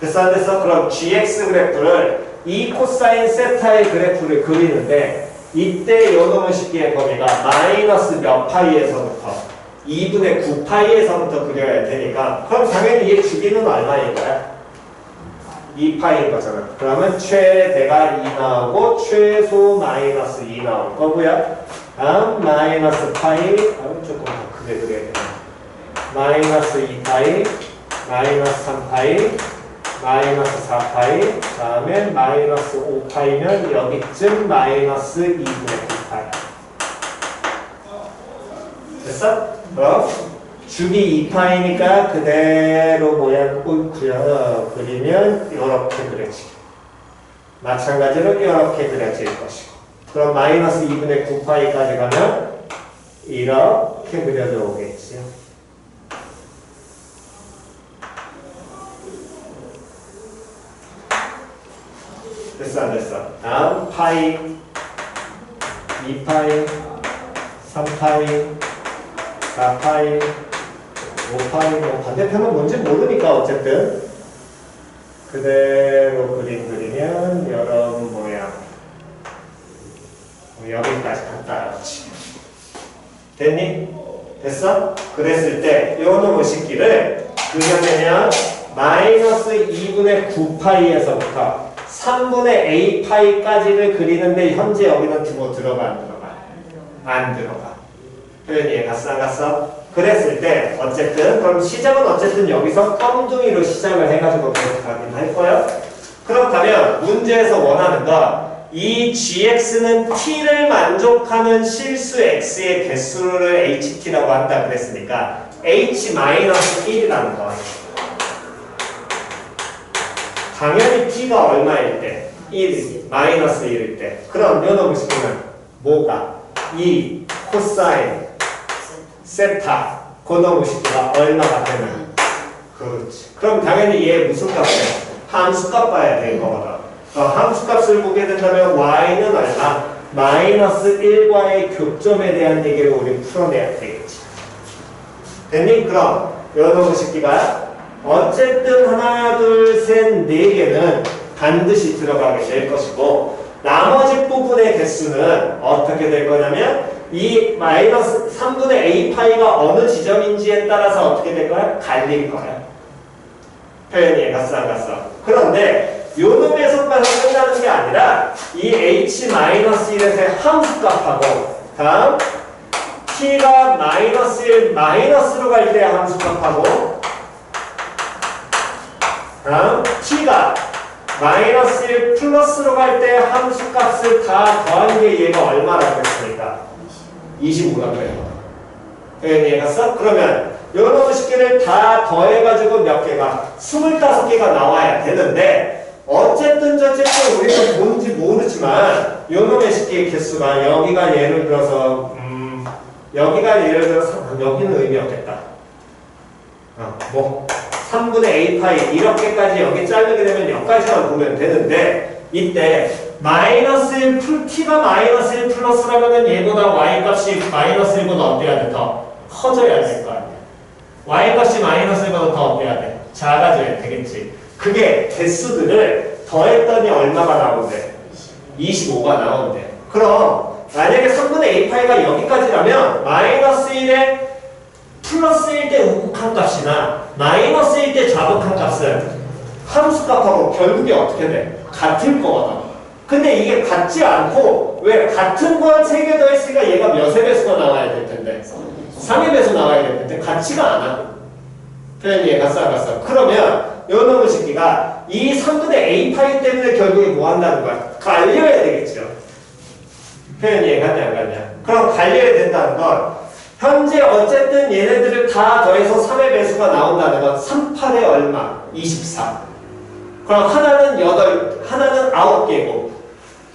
됐어 안 됐어? 그럼 gx 그래프를 이 코사인 세타의 그래프를 그리는데 이때 요놈의 식기의 범위가 마이너스 몇 파이에서부터 2분의 9파이에서부터 그려야 되니까 그럼 당연히 얘 주기는 얼마인 거야? 2파이인 거잖아. 그러면 최대가 2 나오고 최소 마이너스 2 나올 거고요. 다음 마이너스 파이 조금 더 크게 그려야 돼. 마이너스 2파이 마이너스 3파이 마이너스 4파이 다음에 마이너스 5파이면 여기쯤 마이너스 2분의 9파이 됐어? 그럼 주기 2파이니까 그대로 모양 옳고요. 그리면 이렇게 그려지고 마찬가지로 이렇게 그려질 것이고 그럼 마이너스 2분의 9파이까지 가면 이렇게 그려져 오겠지요. 됐어 안 됐어? 다음 파이 2파이 3파이 4파이 5파이 뭐 반대편은 뭔지 모르니까 어쨌든 그대로 그리면 이런 모양 여기까지 갔다 왔지. 됐니? 됐어? 그랬을 때 요 놈의 식기를 그려내면 마이너스 2분의 9파이에서부터 3분의 a파이까지를 그리는데 현재 여기는 들어가 안 들어가? 안 들어가. 표현이 이해갔어 안 갔어? 그랬을 때 어쨌든 그럼 시작은 어쨌든 여기서 껌둥이로 시작을 해가지고 그렇게 가긴 할 거예요. 그렇다면 문제에서 원하는 건 이 gx는 t를 만족하는 실수 x의 개수를 ht라고 한다 그랬으니까 h-1이라는 거. 당연히 t가 얼마일 때? 1, 마이너스 1일 때. 그럼 요놈을 시키면 뭐가? 2 코사인 세타 그놈의 식기가 얼마가 되면 그렇지. 그럼 당연히 얘 무슨 값이야? 함수값 봐야 될 거거든. 함수값을 보게 된다면 y는 얼마? 마이너스 1과의 교점에 대한 얘기를 우리 풀어내야 되겠지. 됐니? 그럼 요놈의 식기가 어쨌든 하나 둘 셋 네 개는 반드시 들어가게 될 것이고 나머지 부분의 개수는 어떻게 될 거냐면 이 마이너스 3분의 a파이가 어느 지점인지에 따라서 어떻게 될 거야? 갈릴 거야. 표현이 갔어 안 갔어? 그런데 요 놈의 속에서 끝나는 게 아니라 이 h-1에서의 함수값하고 다음 t가 마이너스 1 마이너스로 갈 때 함수값하고 다음 t가 마이너스 1 플러스로 갈 때 함수값을 다 더한 게 얘가 얼마라고 했으니까 25라고 해요. 표현이 갔어? 그러면 요런 식기를 다 더해가지고 몇 개가 25개가 나와야 되는데 어쨌든 저쨌든 우리가 뭔지 모르지만 요놈의 식기의 개수가 여기가 예를 들어서 여기가 예를 들어서 여기는 의미 없겠다. 뭐 3분의 a파이 이렇게까지 여기 자르게 되면 여기까지만 보면 되는데 이때 마이너스 1 t가 마이너스 1 플러스라면은 얘보다 y값이 마이너스 1보다 어때야 돼? 더 커져야 될 거 아니야. y값이 마이너스 1보다 더 어때야 돼? 작아져야 되겠지. 그게 개수들을 더했더니 얼마가 나온대? 25가 나온대. 그럼 만약에 3분의 a파이가 여기까지라면 마이너스 1에 플러스 1 때 우극한 값이나 마이너스 1 때 좌극한 값은 함수값하고 결국에 어떻게 돼? 같을 거거든. 근데 이게 같지 않고 왜 같은 걸 3개 더했으니까 얘가 몇의 배수가 나와야 될 텐데 3의 배수 나와야 될 텐데 같지가 않아. 표현이 이해갔어 안 갔어? 그러면 요 놈의 식기가 이 3분의 a파이 때문에 결국에 뭐 한다는 거야? 갈려야 되겠죠. 표현이 이해갔냐 안 갔냐? 그럼 갈려야 된다는 건 현재 어쨌든 얘네들을 다 더해서 3의 배수가 나온다는 건 3, 8에 얼마? 24. 그럼 하나는 9개고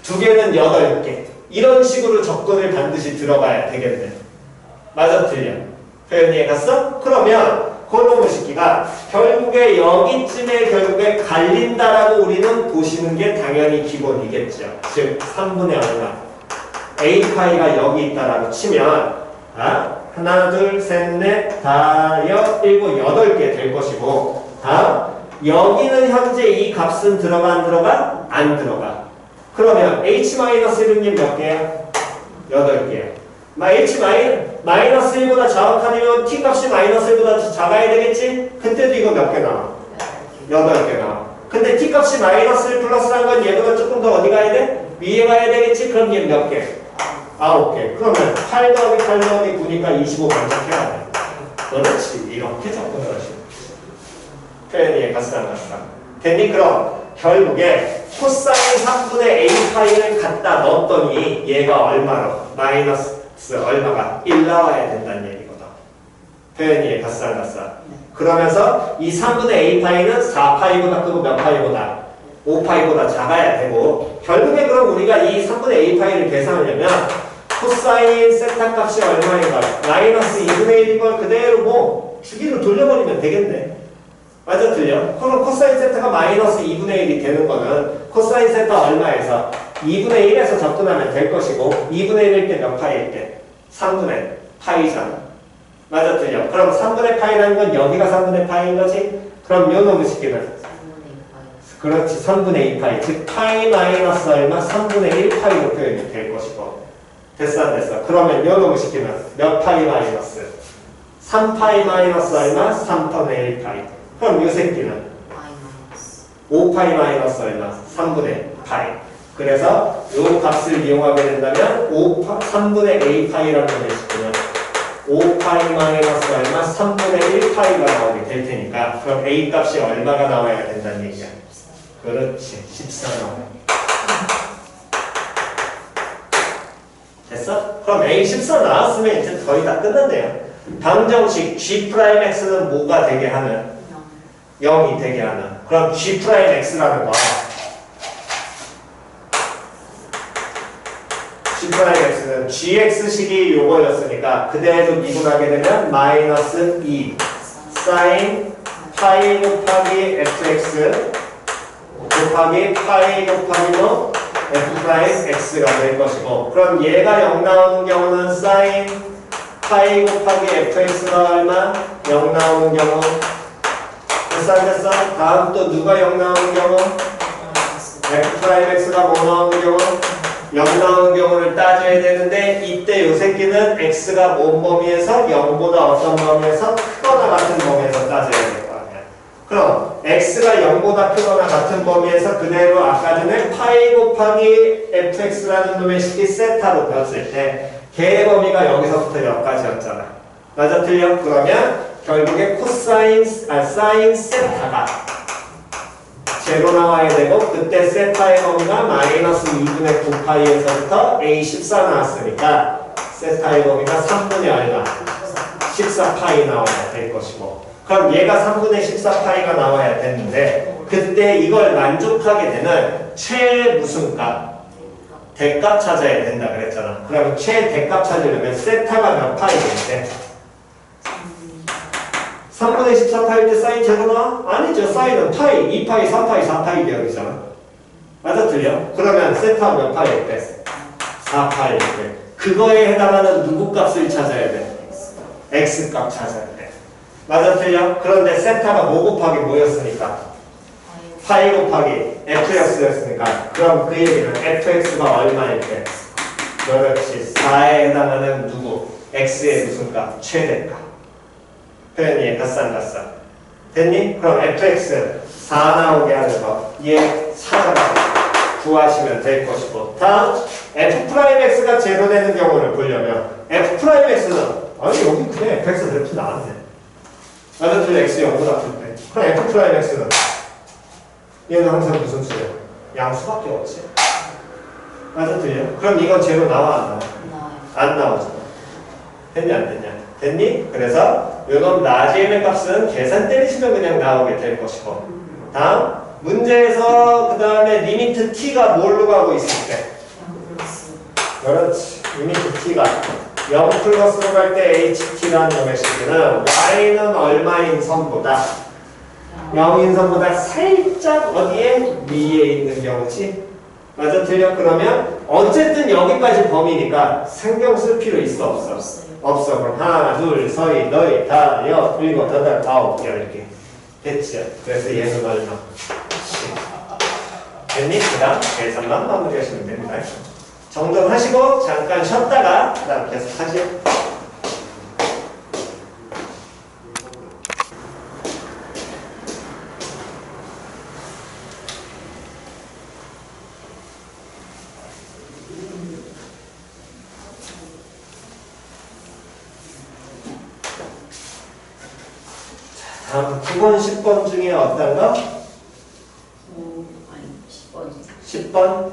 두 개는 8개. 이런 식으로 접근을 반드시 들어가야 되겠네. 맞아 틀려? 표현이 이해갔어? 그러면 그놈의 식기가 결국에 여기쯤에 결국에 갈린다라고 우리는 보시는 게 당연히 기본이겠죠. 즉 3분의 얼마 a파이가 여기 있다라고 치면 하나 둘 셋 넷 다섯 일곱 여덟 개 될 것이고 여기는 현재 이 값은 들어가 안 들어가? 안 들어가. 그러면 h-1이 몇 개야? 8개야. h-1보다 정확하면 t 값이 -1보다 작아야 되겠지? 그때도 이거 몇 개 나와? 8개 나와. 근데 t 값이 -1 플러스란 건 얘보다 조금 더 어디 가야 돼? 위에 가야 되겠지? 그럼 얘 몇 개? 9개. 그러면 8 더하기 8 더하기 9니까 25 반짝해야 돼. 그렇지. 이렇게 접근을 하시면 표현이 가스랑. 됐니? 그럼 결국에 코사인 3분의 a파이를 갖다 넣었더니 얘가 얼마로? 마이너스 얼마가? 1 나와야 된다는 얘기거든. 표현이 가스랑. 그러면서 이 3분의 a파이는 4파이보다 크고 몇 파이보다? 5파이보다 작아야 되고 결국에 그럼 우리가 이 3분의 a파이를 계산하려면 코사인 세타 값이 얼마인가? 마이너스 2분의 1인 걸 그대로 뭐 주기로 돌려버리면 되겠네. 맞아 틀려? 그럼 코사인 세타가 마이너스 2분의 1이 되는 거는 코사인 세타 얼마에서? 2분의 1에서 접근하면 될 것이고 2분의 1일 때 몇 파이일 때? 3분의 파이잖아. 맞아 틀려? 그럼 3분의 파이라는 건 여기가 3분의 파이인 거지? 그럼 요 놈의 식기는? 그렇지. 3분의 2파이. 즉 파이 마이너스 얼마? 3분의 1파이로 표현이 될 것이고 됐어 안 됐어? 그러면 요 놈의 식기는 몇 파이 마이너스? 3파이 마이너스 얼마? 3분의 1파이. 그럼 요 새끼는 5파이 마이너스 얼마? 3분의 파이. 그래서 요 값을 이용하게 된다면 3분의 a파이라는 걸 내시키면 5파이 마이너스 얼마? 3분의 1파이가 나오게 될 테니까 그럼 a 값이 얼마가 나와야 된다는 얘기야. 그렇지. 14 나와요. 됐어? 그럼 a 14 나왔으면 이제 거의 다 끝났네요. 방정식 g'x는 뭐가 되게 하는? 0이 되게 하는. 그럼 g'x라는 거 g'x는 gx식이 요거였으니까 그대로 미분하게 되면 마이너스 2 사인 파이 곱하기 fx 곱하기 파이 곱하기 뭐 f 프라임 x가 될 것이고 그럼 얘가 0 나오는 경우는 사인 파이 곱하기 fx가 얼마? 0 나오는 경우 됐어 안 됐어? 다음 또 누가 0 나오는 경우? f 프라임 x가 뭐 나오는 경우? 0 나오는 경우를 따져야 되는데 이때 요 새끼는 x가 뭔 범위에서 0보다 어떤 범위에서 크거나 같은 범위에서 따져야 될 거 아니야. 그럼 x가 0보다 크거나 같은 범위에서 그대로 아까 전에 파이 곱하기 fx라는 놈의 식이 세타로 배웠을 때 걔의 범위가 여기서부터 여기까지였잖아. 맞아 틀려? 그러면 결국에 사인 세타가 제로 나와야 되고 그때 세타의 범위가 마이너스 2분의 9파이에서부터 A14 나왔으니까 세타의 범위가 3분의 얼마? 14파이 나와야 될 것이고 그럼 얘가 3분의 14파이가 나와야 되는데 그때 이걸 만족하게 되는 최 무슨 값? 대값 찾아야 된다 그랬잖아. 그러면 최대값 찾으려면 세타가 몇 파이겠대? 3분의 14파일 때 사인 제로 나와? 아니죠. 사인은 파이, 2파이, 3파이, 4파이 계열이잖아. 맞아 틀려? 그러면 세타 몇 파일 때? 4파일 때. 그거에 해당하는 누구 값을 찾아야 돼? x 값 찾아야 돼. 맞아 틀려? 그런데 세타가 뭐 곱하기 뭐였으니까? 파이 곱하기 fx였으니까 그럼 그 얘기는 fx가 얼마일 때? 그렇지. 4에 해당하는 누구? x의 무슨 값? 최대값. 표현이 갔어 안 갔어? 됐니? 그럼 fx 4 나오게 하는 거 얘 찾아가 구하시면 될 것이고 다음 f'x가 제로 되는 경우를 보려면 f'x는 아니 여기 그래 fx 그래프 나왔네. 맞아 틀려 x 0보다 클 때. 그럼 f'x는 얘는 항상 무슨 수야? 양수밖에 없지. 맞아 틀려? 그럼 이건 제로 나와 안 나와? 안 나오잖아. 됐냐 안 됐냐? 됐니? 그래서 요놈 나지엠의 값은 계산 때리시면 그냥 나오게 될 것이고 다음 문제에서 그 다음에 리미트 t가 뭘로 가고 있을 때? 그렇지. 리미트 t가 0 플러스로 갈 때 HT라는 놈의 식기는 Y는 얼마인 선보다 0인 선보다 살짝 어디에? 위에 있는 경우지? 맞아, 틀려? 그러면 어쨌든 여기까지 범위니까 신경 쓸 필요 있어, 없어? 없어. 그럼 하나, 둘, 서희, 너희, 다, 여, 일곱, 여덟, 아홉, 열 개. 됐죠? 그래서 얘는 얼마? 10. 됐니? 그 다음 계산만 마무리하시면 됩니다. 정돈하시고 잠깐 쉬었다가 그 다음 계속 하시죠. 다음 9번, 10번 중에 어떤 거? 아니 10번. 10번?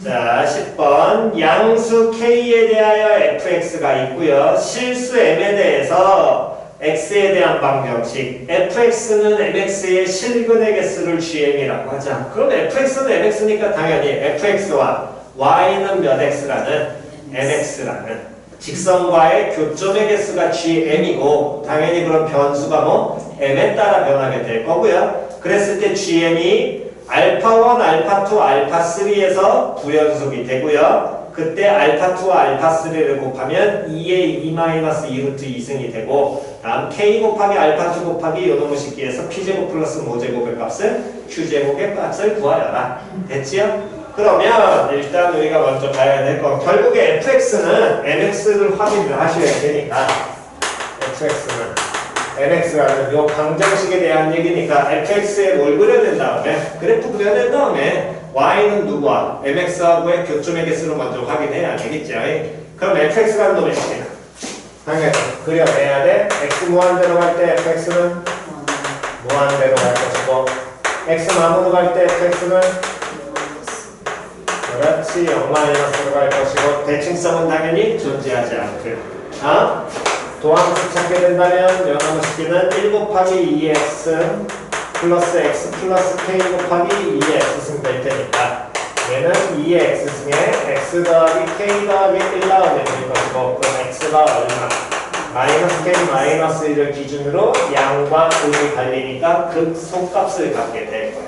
자, 10번. 양수 K에 대하여 fx가 있고요. 실수 m에 대해서 x에 대한 방정식. fx는 mx의 실근의 개수를 gm이라고 하자. 그럼 fx는 mx니까 당연히 fx와 y는 몇 x라는 mx라는 직선과의 교점의 개수가 gm이고 당연히 그럼 변수가 뭐 m에 따라 변하게 될 거고요. 그랬을 때 gm이 알파1, 알파2, 알파3에서 부연속이 되고요. 그때 알파2와 알파3를 곱하면 2의 2-2루트 2승이 되고 다음 k 곱하기 알파2 곱하기 요놈의 식기에서 p제곱 플러스 모제곱의 값을 q제곱의 값을 구하여라. 됐지요? 그러면 일단 우리가 먼저 봐야 될 건 결국에 fx는 mx를 확인을 하셔야 되니까 fx는 mx라는 요 방정식에 대한 얘기니까 fx에 뭘 그려낸 다음에 그래프 그려낸 다음에 y는 누구와 mx하고의 교점의 개수를 먼저 확인해야 되겠죠. 그럼 fx라는 놈의 식이나 당연히 그려내야 돼. x 무한대로 갈 때 fx는 무한대로 갈 것이고 x 마무로 갈 때 fx는 그렇지 0-로 갈 것이고 대칭성은 당연히 존재하지 않고 도함수 찾게 된다면 요놈의 식기는 1 곱하기 2x 플러스 x 플러스 k 곱하기 2x 승될 테니까 얘는 2x 승에 x 더하기 k 더하기 1 나오면 될 것이고 그럼 x가 얼마? 마이너스 k 마이너스 1을 기준으로 양과 음이 갈리니까 극소값을 갖게 될 거야.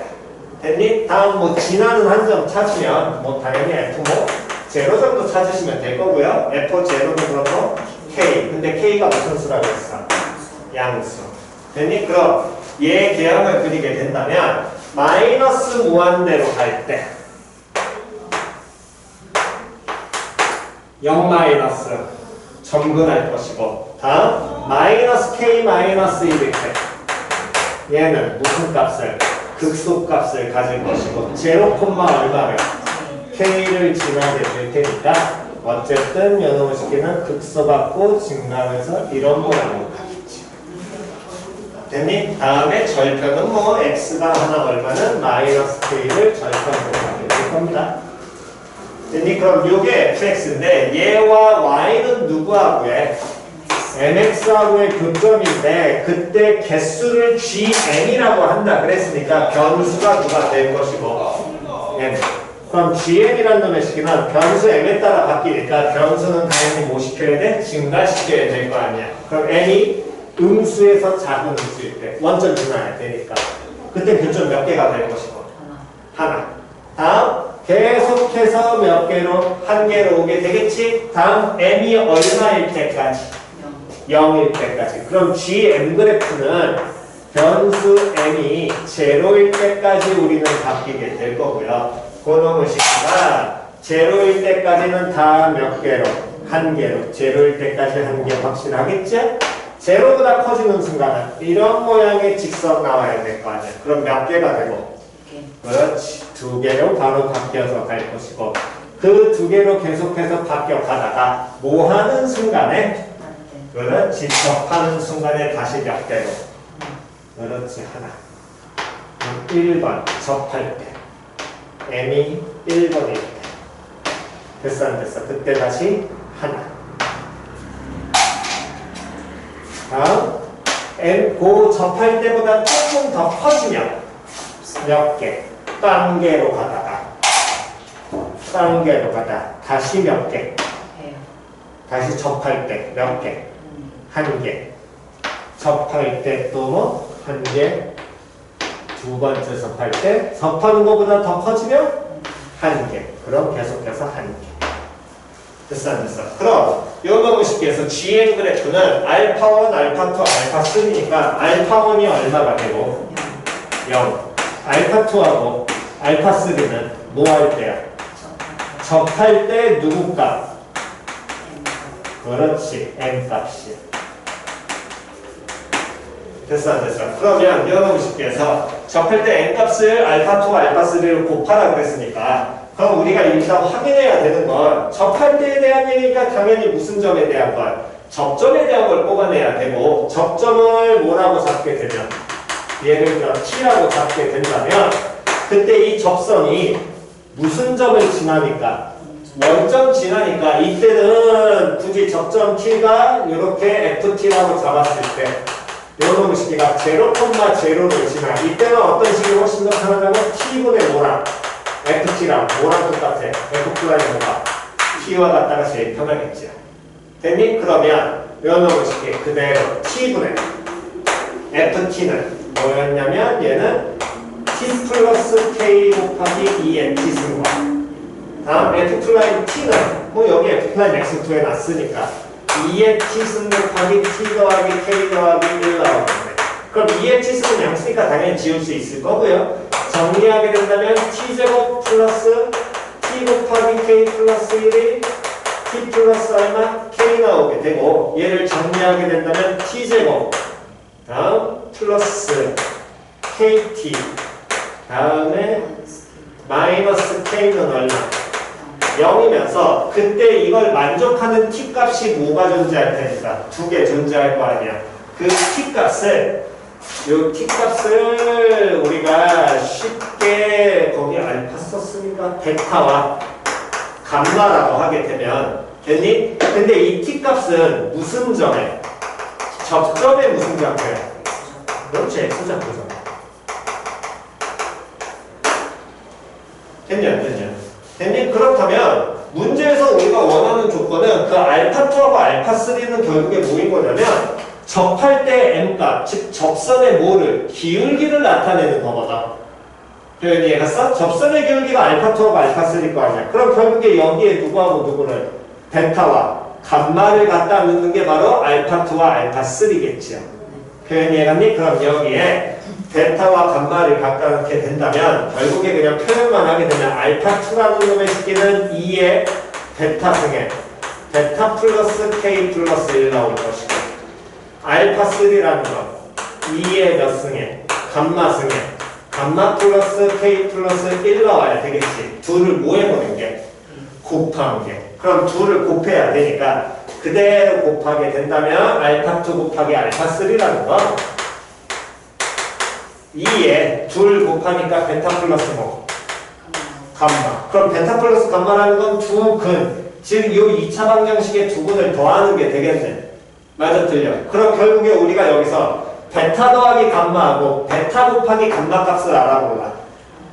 됐니? 다음 뭐 지나는 한 점 찾으면 뭐 당연히 f 뭐 제로 정도 찾으시면 될 거고요. f 제로는 그럼 뭐 k. 근데 k가 무슨 수라고 했어? 양수. 됐니? 그럼 얘 계량을 그리게 된다면 마이너스 무한대로 갈 때 0 마이너스 점근할 것이고 다음 마이너스 k 마이너스 1일 때 얘는 무슨 값을? 극소값을 가질 것이고 제로 콤마 얼마를? k를 지나게 될 테니까 어쨌든 요놈의 식기는 극소받고 증가하면서 이런 모양으로 가겠지. 됐니? 다음에 절편은 뭐 x가 하나 얼마는 마이너스 k를 절편으로 가게 될 겁니다. 됐니? 그럼 요게 fx인데 얘와 y는 누구하고 해? mx하고의 교점인데 그때 개수를 gm이라고 한다 그랬으니까 변수가 누가 될 것이고 m. 그럼 gm이라는 놈의 식기는 변수 m에 따라 바뀌니까 변수는 당연히 뭐 시켜야 돼? 증가시켜야 될 거 아니야. 그럼 m이 음수에서 작은 음수일 때 원점 분할해야 되니까 그때 교점 몇 개가 될 것이고 하나. 다음 계속해서 몇 개로? 한 개로 오게 되겠지? 다음 m이 얼마일 때까지? 0일 때까지. 그럼 gm 그래프는 변수 m이 제로일 때까지 우리는 바뀌게 될 거고요. 그놈의 식기가 제로일 때까지는 다 몇 개로? 한 개로. 제로일 때까지 한 개 확실하겠지? 제로보다 커지는 순간은 이런 모양의 직선 나와야 될 거 아니야. 그럼 몇 개가 되고? 그렇지. 2개로 바로 바뀌어서 갈 것이고 그 2개로 계속해서 바뀌어 가다가 뭐 하는 순간에 그렇지. 접하는 순간에 다시 몇 개로? 그렇지. 하나. 1번 접할 때 m이 1번일 때 됐어 안 됐어? 그때 다시 하나. 다음 m 고 접할 때보다 조금 더 커지면 몇 개? 딴 개로 가다가 다시 몇 개? 다시 접할 때 몇 개? 한 개. 접할 때 또 뭐? 한 개. 두 번째 접할 때 접하는 것보다 더 커지면 한 개. 그럼 계속해서 한 개. 됐어 안 됐어? 그럼 요거 보시기 위해서 GN 그래프는 알파1, 알파2, 알파3니까 알파1이 얼마가 되고 0. 알파2하고 알파3는 뭐 할 때야? 접할 때 누구 값? 그렇지. n 값이야. 됐어 안 됐어? 그러면 요거 보시기 위해서 접할 때 n 값을 알파2, 알파3를 곱하라 그랬으니까 그럼 우리가 일단 확인해야 되는 건 접할 때에 대한 얘기니까 당연히 무슨 점에 대한 걸? 접점에 대한 걸 뽑아내야 되고 접점을 뭐라고 잡게 되면 예를 들어 t라고 잡게 된다면 그때 이 접선이 무슨 점을 지나니까 원점 지나니까 이때는 굳이 접점 t가 이렇게 ft라고 잡았을 때 요놈 시기가 0,0를 지나 이때는 어떤 식이 훨씬 더 편하냐면 t분의 뭐랑 ft랑 뭐랑 똑같아? f 플라이 뭐가 t와 같다가 제일 편하겠죠. 됐니? 그러면 요놈 시기 그대로 t분의 ft는 뭐였냐면 얘는 t 플러스 k 곱하기 2nt 쓴 거야. 다음 f 플라이 t는 뭐 여기 f 플라이 x2에 놨으니까 2의 t 승 곱하기 t 더하기 k 더하기 1 나오겠네. 그럼 2의 t 승은 양수니까 당연히 지울 수 있을 거고요. 정리하게 된다면 t제곱 플러스 t 곱하기 k 플러스 1이 t 플러스 얼마? k 나오게 되고 얘를 정리하게 된다면 t제곱 다음 플러스 kt 다음에 마이너스 k는 얼마? 0이면서 그때 이걸 만족하는 t 값이 뭐가 존재할 테니까 두 개 존재할 거 아니야. 그 t 값을 요 t 값을 우리가 쉽게 거기 알파 썼으니까 베타와 감마라고 하게 되면 됐니? 근데 이 t 값은 무슨 점에? 접점에 무슨 좌표야? 그렇지, x좌표잖아. 됐냐 안 됐냐? 됐니? 그렇다면 문제에서 우리가 원하는 조건은 그 알파2하고 알파3는 결국에 뭐인 거냐면 접할 때 m값, 즉 접선의 뭐를? 기울기를 나타내는 거거든. 표현이 이해갔어? 접선의 기울기가 알파2하고 알파3일 거 아니야. 그럼 결국에 여기에 누구하고 누구를? 베타와 감마를 갖다 넣는 게 바로 알파2와 알파3겠지요. 표현이 이해갔니? 그럼 여기에 베타와 감마를 갖다 넣게 된다면 결국에 그냥 표현만 하게 되면 알파2라는 놈의 시기는 2의 베타 승에 베타 플러스 k 플러스 1 나올 것이고 알파3라는 건 2의 몇 승에 감마 승에 감마 플러스 k 플러스 1 나와야 되겠지. 둘을 뭐 해보는 게? 곱하는 게. 그럼 둘을 곱해야 되니까 그대로 곱하게 된다면 알파2 곱하기 알파3라는 건 2에 둘 곱하니까 베타 플러스 뭐? 감마. 그럼 베타 플러스 감마라는 건 두 근, 즉 이 2차 방정식의 두 근을 더하는 게 되겠네. 맞아 틀려. 그럼 결국에 우리가 여기서 베타 더하기 감마하고 베타 곱하기 감마 값을 알아볼라.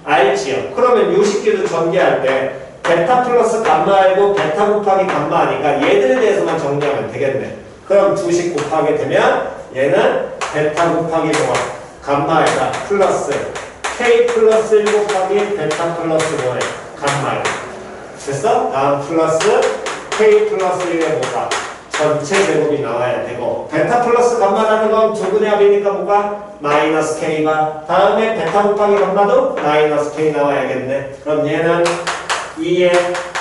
알지요? 그러면 요 식기도 전개할 때 베타 플러스 감마 알고 베타 곱하기 감마 하니까 얘들에 대해서만 정리하면 되겠네. 그럼 두식 곱하게 되면 얘는 베타 곱하기 뭐야? 감마에다 플러스 k 플러스 1 곱하기 베타 플러스 뭐에? 감마에. 됐어? 다음 플러스 k 플러스 1의 뭐가? 전체 제곱이 나와야 되고 베타 플러스 감마라는 건 두 분의 합이니까 뭐가? 마이너스 k가 다음에 베타 곱하기 감마도 마이너스 k 나와야겠네. 그럼 얘는 2의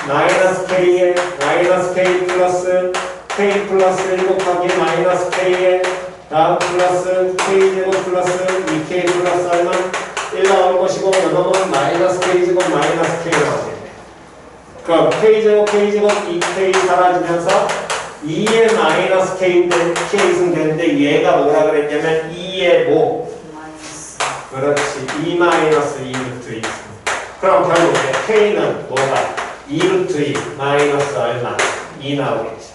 마이너스 k에 마이너스 k 플러스 k 플러스 1 곱하기 마이너스 k에 다음 플러스 k제곱 플러스 2k 플러스 얼마? 1 나올 것이고 이놈은 마이너스 k제곱 마이너스 k 나오겠네. 그럼 k제곱 k제곱 2k 사라지면서 2의 마이너스 k 승 되는데 얘가 뭐라 그랬냐면 2의 뭐? 그렇지 2 마이너스 2 루트 2. 그럼 결국에 k는 뭐가? 2 루트 2 마이너스 얼마? 2 나오겠죠.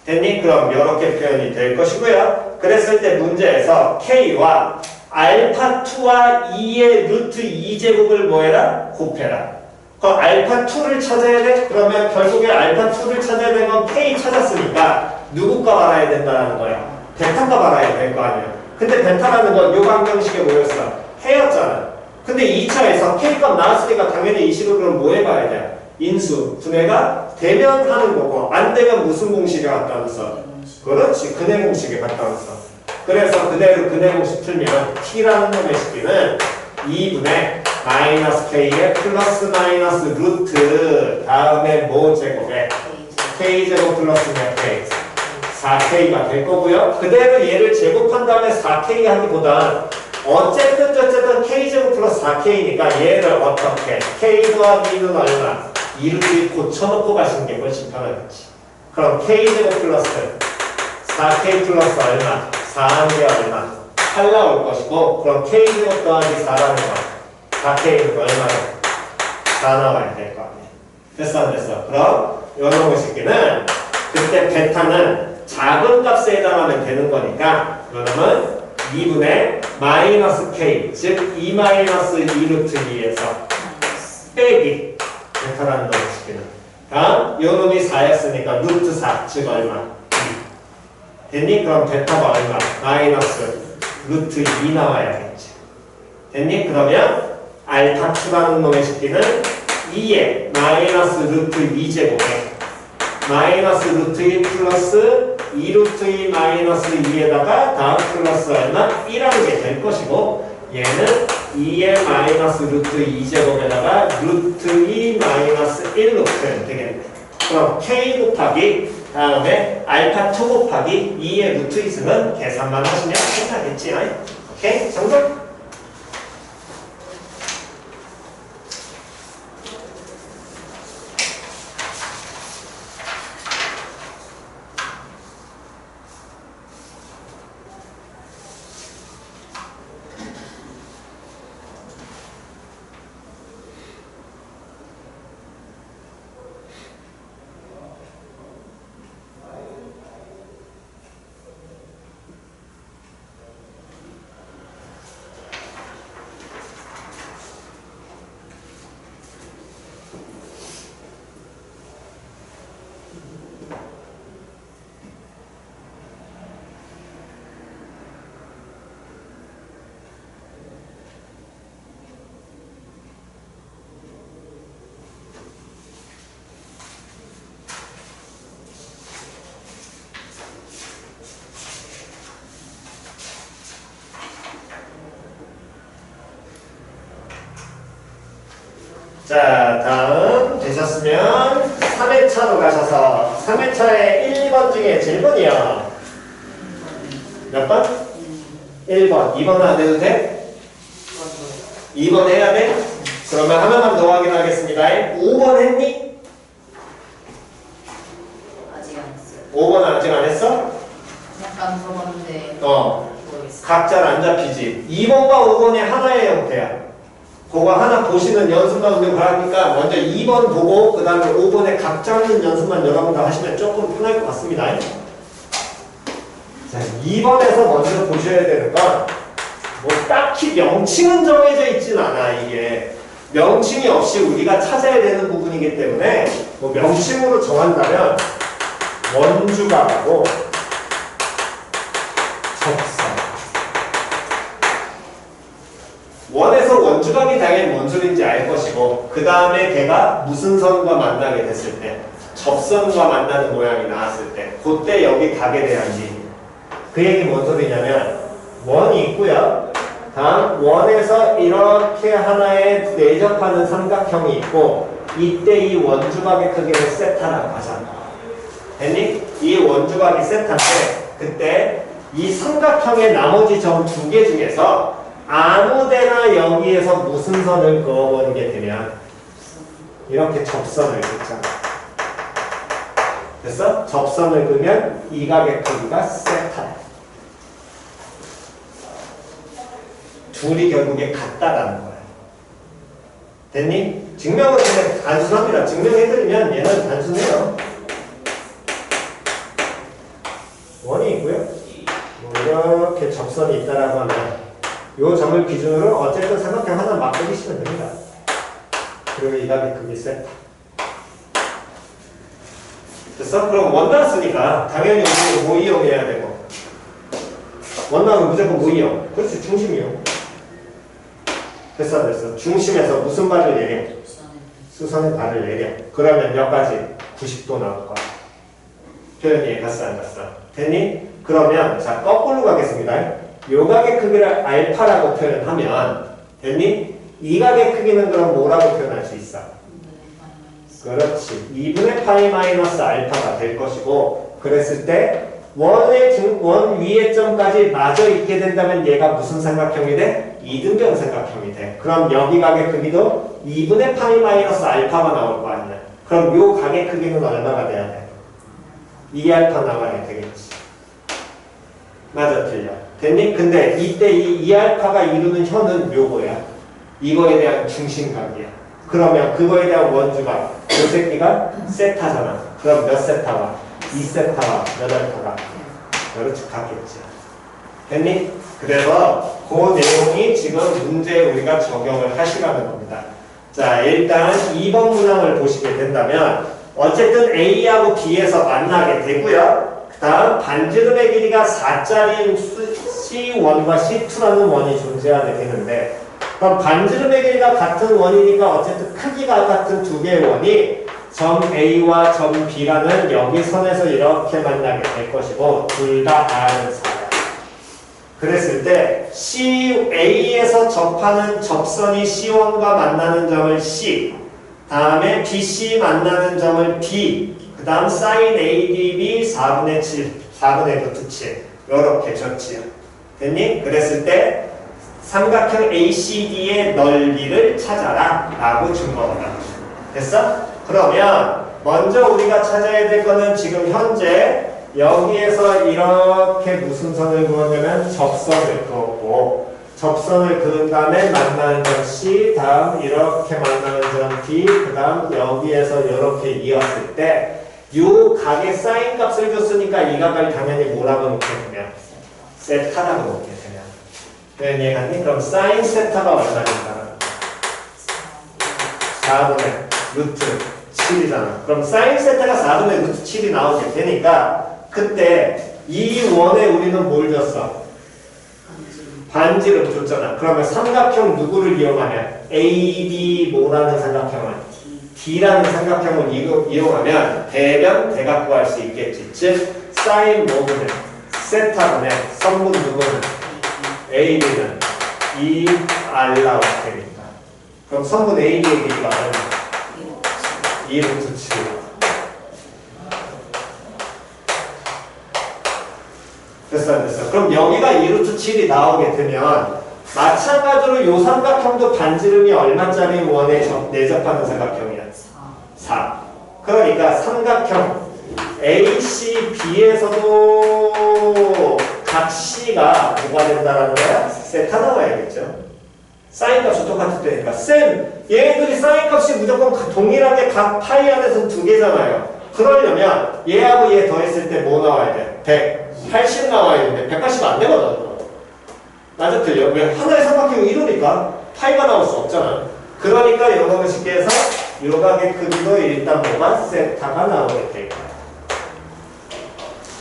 됐니? 그럼 이렇게 표현이 될 것이고요. 그랬을 때 문제에서 k와 알파2와 2의 루트 2제곱을 뭐해라? 곱해라. 그럼 알파2를 찾아야 돼? 그러면 결국에 알파2를 찾아야 되는 건 K 찾았으니까 누구 값 알아야 된다는 거야? 베타 값 알아야 될 거 아니야. 근데 베타라는 건 요 방정식에 뭐였어? 해였잖아. 근데 2차에서 K 값 나왔으니까 당연히 이 식을 그럼 뭐 해봐야 돼? 인수, 분해가 되면 하는 거고 안 되면 무슨 공식에 갖다 놨어? 그렇지, 근해 공식에 갖다 놨어. 그래서 그대로 근해 공식 풀면 T라는 놈의 식기는 2분의 마이너스 K에 플러스 마이너스 루트 다음에 뭐 제곱에 K제곱 플러스 몇 K 4K가 될 거고요. 그대로 얘를 제곱한 다음에 4K 하기보다 어쨌든 저쨌든 K제곱 플러스 4K니까 얘를 어떻게 K 더하기 2는 얼마? 2루트 고쳐놓고 가시는 게 훨씬 편하겠지. 그럼 K제곱 플러스 4K 플러스 얼마? 4한 게 얼마? 8 나올 것이고 그럼 K제곱 더하기 4라는 거 4K는 얼마나? 4 나와야 될 거 아니야. 됐어 안 됐어? 그럼 요런 식기는 그때 베타는 작은 값에 해당하면 되는 거니까 그러면 2분의 마이너스 K 즉 2 마이너스 2루트 2에서 빼기 베타라는 놈의 식기는 다음 요 놈이 4였으니까 루트 4 즉 얼마? 2 됐니? 그럼 베타가 얼마? 마이너스 루트 2 나와야겠지. 됐니? 그러면 알파2라는 놈의 식기는 2에 마이너스 루트 2제곱에 마이너스 루트 2 플러스 2 루트 2 마이너스 2에다가 다음 플러스 얼마? 1하는 게 될 것이고 얘는 2에 마이너스 루트 2제곱에다가 루트 2 마이너스 1로 표현 되겠네. 그럼 K 곱하기 다음에 알파2 곱하기 2의 루트 있으면 계산만 하시면 괜찮겠지? 오케이? 정답? 자, 다음 되셨으면 3회차로 가셔서 3회차의 1번 중에 질문이요. 몇 번? 1번. 2번은 안 해도 돼? 2번 해야 돼? 그러면 하나만 더 확인하겠습니다. 5번 했니? 아직 안 했어요. 5번 아직 안 했어? 약간 물어봤는데 모르겠어요. 각자를 안 잡히지. 2번과 5번의 하나의 형태야. 그거 하나 보시는 연습만 우리 바라니까 먼저 2번 보고 그 다음에 5번의 각 잡는 연습만 여러분들 하시면 조금 편할 것 같습니다. 자, 2번에서 먼저 보셔야 되는 건 뭐 딱히 명칭은 정해져 있진 않아. 이게 명칭이 없이 우리가 찾아야 되는 부분이기 때문에 뭐 명칭으로 정한다면 원주각하고 접선 원에서 원주각이 당연히 뭔 소리인지 알 것이고 그 다음에 걔가 무슨 선과 만나게 됐을 때 접선과 만나는 모양이 나왔을 때 그때 여기 가게 돼야지. 그 얘기 뭔 소리냐면 원이 있고요. 다음 원에서 이렇게 하나에 내접하는 삼각형이 있고 이때 이 원주각의 크기를 세타라고 하잖아. 됐니? 이 원주각이 세타인데 그때 이 삼각형의 나머지 점 2개 중에서 아무데나 여기에서 무슨 선을 그어보는 게 되면 이렇게 접선을 긋잖아. 됐어? 접선을 그으면 이 각의 크기가 세타야. 둘이 결국에 같다라는 거야. 됐니? 증명은 그냥 단순합니다. 증명해드리면 얘는 단순해요. 원이 있고요. 뭐 이렇게 접선이 있다라고 하면 이 점을 기준으로 어쨌든 삼각형 하나 막 그리시면 됩니다. 그리고 이 각의 크기 세타. 됐어? 그럼 원 나왔으니까 당연히 우리 뭐 이용해야 되고. 원 나오면 무조건 뭐 이용? 그렇지, 중심 이용. 됐어, 됐어. 중심에서 무슨 발을 내려? 수선의 발을 내려. 그러면 여기까지 90도 나올 거야. 표현이 갔어, 안 갔어? 됐니? 그러면 자, 거꾸로 가겠습니다. 요 각의 크기를 알파라고 표현하면 됐니? 이 각의 크기는 그럼 뭐라고 표현할 수 있어? 그렇지. 2분의 파이 마이너스 알파가 될 것이고, 그랬을 때 원 위의 점까지 마저 있게 된다면 얘가 무슨 삼각형이 돼? 이등변 삼각형이 돼. 그럼 여기 각의 크기도 2분의 파이 마이너스 알파가 나올 거 아니야. 그럼 요 각의 크기는 얼마가 돼야 돼? 2알파 나와야 되겠지. 맞아, 틀려. 됐니? 근데 이때 이 2알파가 이루는 현은 요거야. 이거에 대한 중심각이야. 그러면 그거에 대한 원주가 요 새끼가 세타잖아. 그럼 몇 세타와? 2세타와 몇 알파가? 그렇지, 같겠지. 됐니? 그래서 그 내용이 지금 문제에 우리가 적용을 하시라는 겁니다. 자, 일단 2번 문항을 보시게 된다면 어쨌든 A하고 B에서 만나게 되고요. 그 다음 반지름의 길이가 4짜리인 C1과 C2라는 원이 존재하게 되는데, 그럼 반지름의 길이가 같은 원이니까 어쨌든 크기가 같은 두 개의 원이 점 A와 점 B라는 여기 선에서 이렇게 만나게 될 것이고, 둘 다 R은 4야. 그랬을 때 A에서 접하는 접선이 C1과 만나는 점을 C, 다음에 BC 만나는 점을 B, 그 다음 sin ADB 4분의 7, 4분의 루트 7 이렇게 줬지요. 됐니? 그랬을 때 삼각형 ACD의 넓이를 찾아라 라고 준 거거든. 됐어? 그러면 먼저 우리가 찾아야 될 거는 지금 현재 여기에서 이렇게 무슨 선을 그었냐면 접선을 그었고, 접선을 그은 다음에 만나는 점 C, 다음 이렇게 만나는 점 D, 그 다음 여기에서 이렇게 이었을 때 요 각의 사인 값을 줬으니까 이 각을 당연히 뭐라고 놓게 되면? 세타라고 놓게 되면. 네, 이해갔니? 그럼 사인 세타가 얼마 된다? 4분의 루트 7이잖아. 그럼 사인 세타가 4분의 루트 7이 나오게 되니까 그때 이 원에 우리는 뭘 줬어? 반지름 줬잖아. 그러면 삼각형 누구를 이용하면? AD 뭐라는 삼각형을? D라는 삼각형을 이용하면 대변 대각 구할 수 있겠지. 즉 사인 뭐분의 세타분의 선분 누구는? AD는 2R 나올 테니까. 그럼 선분 AD의 길이가 얼마? 2루트 7. 됐어, 안 됐어? 그럼 여기가 2루트 7이 나오게 되면 마찬가지로 요 삼각형도 반지름이 얼마짜리 원에 내접하는 삼각형이야? 4. 그러니까 삼각형 ACB에서도 각 C가 뭐가 된다라는 거야? 세타 나와야겠죠. 사인 값이 똑같을 때니까. 쌤, 얘네들이 사인 값이 무조건 동일하게 각 파이 안에서 두 개잖아요. 그러려면 얘하고 얘 더했을 때 뭐 나와야 돼? 180 나와야 되는데 180 안 되거든. 맞아, 틀려. 왜? 하나의 삼각형이 이루니까 파이가 나올 수 없잖아. 그러니까 요거는 쉽게 해서 요각의 크기도 일단 뭐가? 세타가 나오게 될 거야.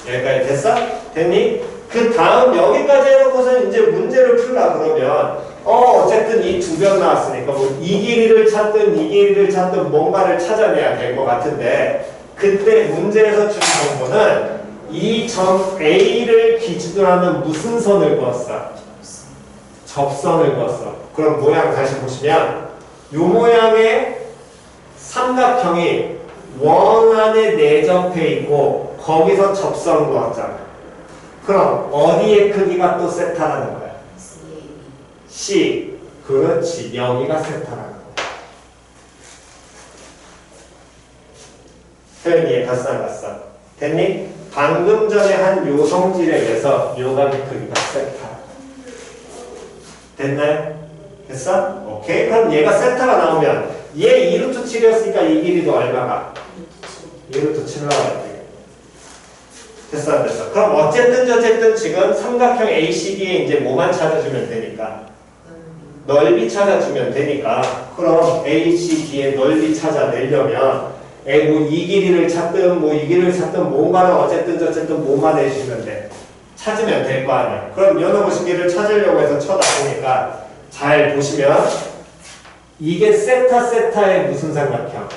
여기까지 됐어? 됐니? 그 다음 여기까지 해놓고서 이제 문제를 풀라 그러면 어쨌든 이 두 변 나왔으니까 뭐 이 길이를 찾든 이 길이를 찾든 뭔가를 찾아내야 될 것 같은데, 그때 문제에서 준 정보는 이 점 A를 기준으로 하는 무슨 선을 그었어? 접선을 그었어. 그럼 모양 다시 보시면 요 모양의 삼각형이 원 안에 내접해 있고 거기서 접선 그었잖아. 그럼 어디의 크기가 또 세타라는 거야? C. 그렇지. 여기가 세타라는 거야. 표현 이해 갔어 안 갔어? 됐니? 방금 전에 한 요 성질에 의해서 요각의 크기가 세타. 됐나요? 됐어? 오케이. 그럼 얘가 세타가 나오면 얘 2루트 7이었으니까 이 길이도 얼마가? 2루트 7 나와야 돼. 됐어 안 됐어? 그럼 어쨌든 지금 삼각형 ACD에 이제 뭐만 찾아주면 되니까? 넓이 찾아주면 되니까 그럼 ACD의 넓이 찾아내려면 뭐 이 길이를 찾든 뭐 이 길이를 찾든 뭔가는 어쨌든 저쨌든 뭐만 해주시면 돼. 찾으면 될 거 아니야. 그럼 연어보시기를 찾으려고 해서 쳐다보니까 잘 보시면 이게 세타의 무슨 삼각형?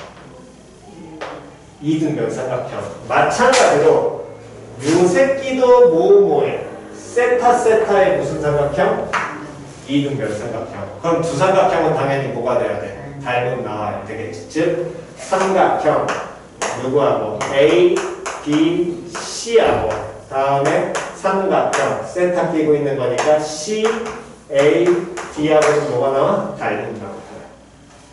이등변 삼각형. 마찬가지로 요 새끼도 뭐뭐해. 세타의 무슨 삼각형? 이등변 삼각형. 그럼 두 삼각형은 당연히 뭐가 돼야 돼? 닮음 나와야 되겠지. 즉 삼각형 누구하고? A, B, C하고 다음에 삼각형 세타 끼고 있는 거니까 C, A, D하고는 뭐가 나와? 닮음 나와.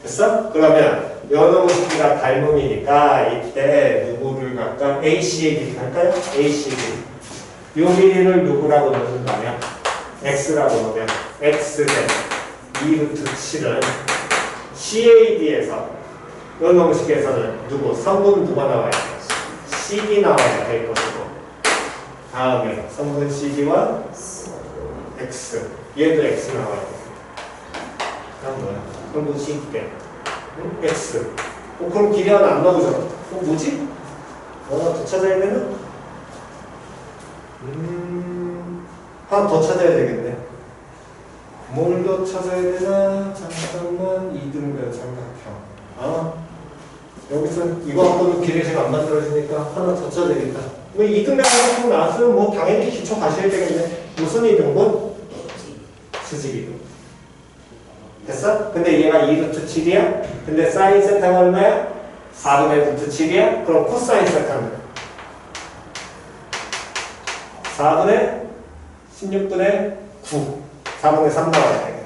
됐어? 그러면 연어무식기가 닮음이니까 이때 누구를 갈까? AC의 길이 갈까요? AC의 길이. 요 길이를 누구라고 넣는 거 아니야? X라고 넣으면 X 대 2루트 7은 CAD에서 연어무식에서는 누구? 성분 누가 나와야 돼? CD 나와야 될 것이고 다음에 성분 CD와 X 얘도 X 나와야 돼. 다음 뭐야? 성분 CD 때 X 그럼 길이 하나 안 나오잖아. 뭐지? 하나 더 찾아야 되나? 하나 더 찾아야 되겠네. 뭘 더 찾아야 되나? 잠깐만. 이등변 삼각형. 여기서 이거 갖고는 길이 잘 안 만들어지니까 하나 더 찾아야 되겠다. 뭐 이등변 삼각형 나왔으면 뭐 당연히 기초 가셔야 되겠네. 무슨 이등분? 수직이등. 됐어? 근데 얘가 2루트 7이야? 근데 사인 세타가 얼마야? 4분의 루트 7이야? 그럼 코사인 세타는 4분의 16분의 9 4분의 3 나와야 되겠네.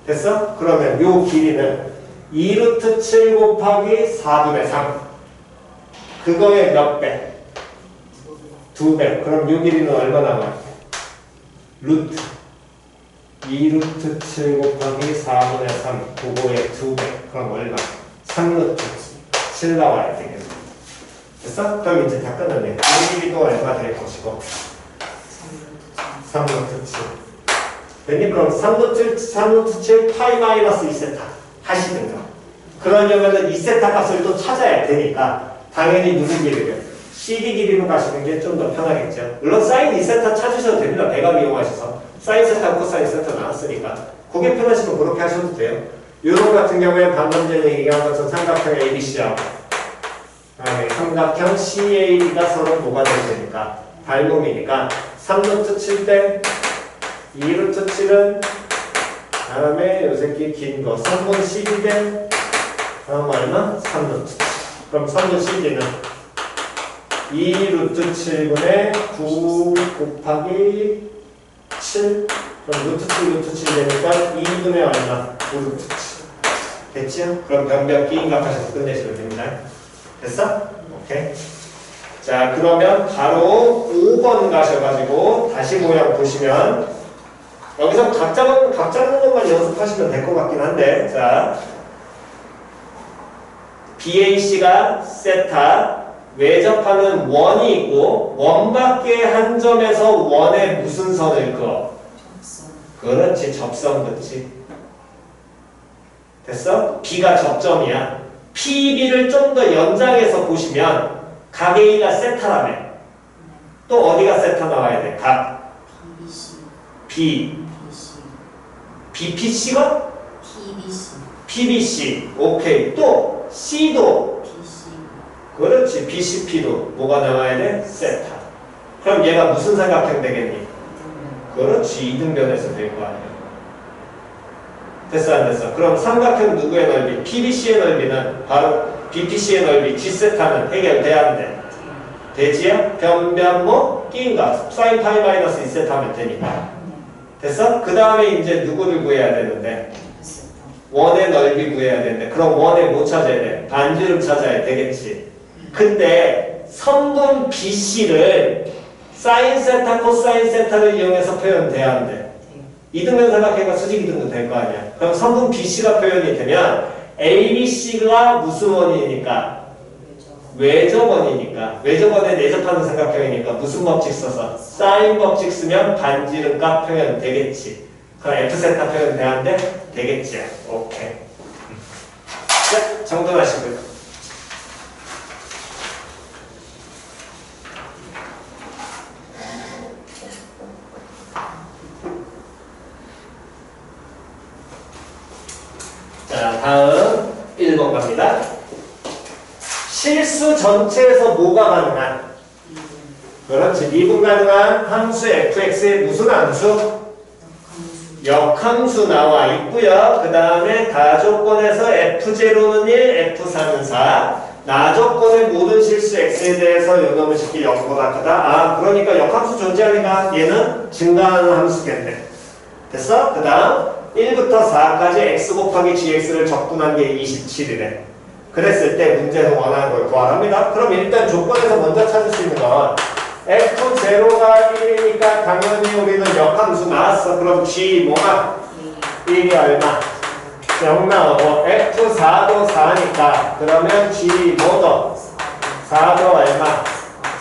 됐어? 그러면 요 길이는 2루트 7 곱하기 4분의 3 그거의 몇 배? 2배. 그럼 요 길이는 얼마 나와야 돼? 루트 2루트 7 곱하기 4분의 3 그거의 2배. 그럼 얼마? 3루트 7 나와야 되겠네. 됐어? 그럼 이제 다 끝났네. 이 길이도 얼마 될 것이고 3루트 7 됐니? 그럼 3루트 7 파이 마이너스 2세타 하시든가. 그러려면 2세타 값을 또 찾아야 되니까 당연히 무슨 길이를? CD 길이로 가시는 게 좀 더 편하겠죠. 물론 사인 2세타 찾으셔도 됩니다. 배각 이용하셔서. 사인 세타, 코사인 세타 나왔으니까. 그게 편하시면 그렇게 하셔도 돼요. 요런 같은 경우에 방금 전에 얘기한 것처럼 삼각형 ABC하고 삼각형 CAD가 서로 뭐가 돼야 되니까 닮음이니까 3루트 7 대 2루트 7은 다음에 요 새끼 긴 거 3분 CD 대 다음 얼마? 3루트 7 그럼 3분 CD는 2루트 7분의 9 곱하기 7 그럼 루트 7 루트 7 되니까 2분의 얼마? 5루트 7 됐지요? 그럼 변변 기인각하셔서 끝내시면 됩니다. 됐어? 오케이. 자 그러면 바로 5번 가셔가지고 다시 모양 보시면 여기서 각 잡는 것만 연습하시면 될 것 같긴 한데 자 BAC가 세타 외접하는 원이 있고 원 밖에 한 점에서 원에 무슨 선을 그어? 그렇지 접선 그렇지 됐어? B가 접점이야. PB를 좀 더 연장해서 보시면 각 A가 세타라며. 또 어디가 세타 나와야 돼? 각 B BPC가? PBC 오케이. 또 C도 그렇지. BCP도 뭐가 나와야 돼? 세타. 그럼 얘가 무슨 삼각형 되겠니? 그렇지. 이등변에서 될 거 아니야. 됐어 안 됐어? 그럼 삼각형 누구의 넓이? PBC의 넓이는 바로 BPC의 넓이 G세타는 해결돼야 안 돼? 되지요? 변변 끼인가? 사인 파이 마이너스 2세타 하면 되니까. 됐어? 그 다음에 이제 누구를 구해야 되는데? 원의 넓이 구해야 되는데 그럼 원의 뭐 찾아야 돼? 반지름 찾아야 되겠지. 근데 선분 BC를 사인 세타, 코사인 세타를 이용해서 표현돼야 안 돼? 이등변 삼각형과 수직 이등분 될 거 아니야. 그럼 선분 BC가 표현이 되면 ABC가 무슨 원이니까? 외접원이니까. 외접원에 내접하는 삼각형이니까 무슨 법칙 써서? 사인 법칙 쓰면 반지름값 표현 되겠지. 그럼 F 세타 표현 돼안돼? 되겠지. 오케이. 자, 정돈하시고요. 자, 다음 1번 갑니다. 실수 전체에서 뭐가 가능한? 그렇지. 미분 가능한 함수 fx의 무슨 함수? 역함수 나와 있고요. 그 다음에 다조건에서 f0는 1, f4는 4. 나조건의 모든 실수 x에 대해서 요놈의 식이 0보다 크다. 아, 그러니까 역함수 존재하니까 얘는 증가하는 함수겠네. 됐어? 그 다음 1부터 4까지 x 곱하기 gx를 적분한 게 27이래. 그랬을 때 문제에서 원하는 걸 구하랍니다. 그럼 일단 조건에서 먼저 찾을 수 있는 건 f0가 1이니까 당연히 우리는 역함수 나왔어. 그럼 g 뭐가? 1이 얼마? 0 나오고 f4도 4니까 그러면 g 뭐도? 4도 얼마?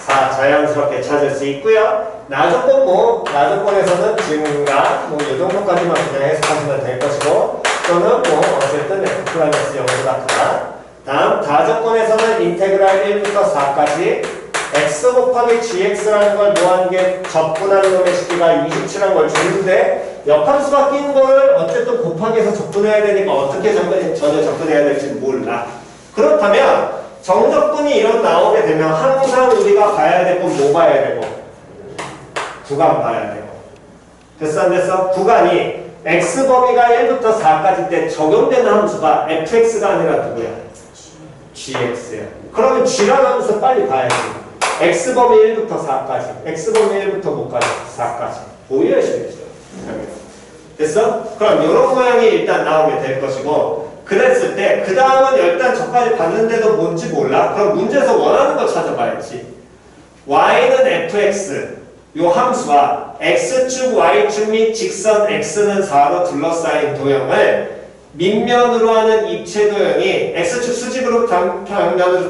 4 자연스럽게 찾을 수 있고요. 나조건 나조건에서는 증가 이 정도까지만 그냥 해석하시면 될 것이고 또는 어쨌든 f 플러스 0보다 크다. 다음 다조건에서는 인테그랄 1부터 4까지 x 곱하기 gx라는 걸 뭐하는 게 적분하는 놈의 식기가 27이라는 걸 주는데 역함수가 낀 거를 어쨌든 곱하기해서 적분해야 되니까 어떻게 전혀 적분해야 될지 몰라. 그렇다면 정적분이 이런 나오게 되면 항상 우리가 봐야 될 건 뭐 봐야 되고 구간 봐야 되고 됐어 안 됐어? 구간이 x 범위가 1부터 4까지 때 적용되는 함수가 fx가 아니라 누구야? gx야. 그러면 g라는 함수 빨리 봐야지. x범위 1부터 4까지 x범위 1부터 뭐까지? 4까지 보여야시겠죠. 됐어? 그럼 이런 모양이 일단 나오게 될 것이고 그랬을 때 그 다음은 일단 저까지 봤는데도 뭔지 몰라? 그럼 문제에서 원하는 거 찾아봐야지. y는 fx 요 함수와 x축 y축 및 직선 x는 4로 둘러싸인 도형을 밑면으로 하는 입체 도형이 x축 수직으로 평면으로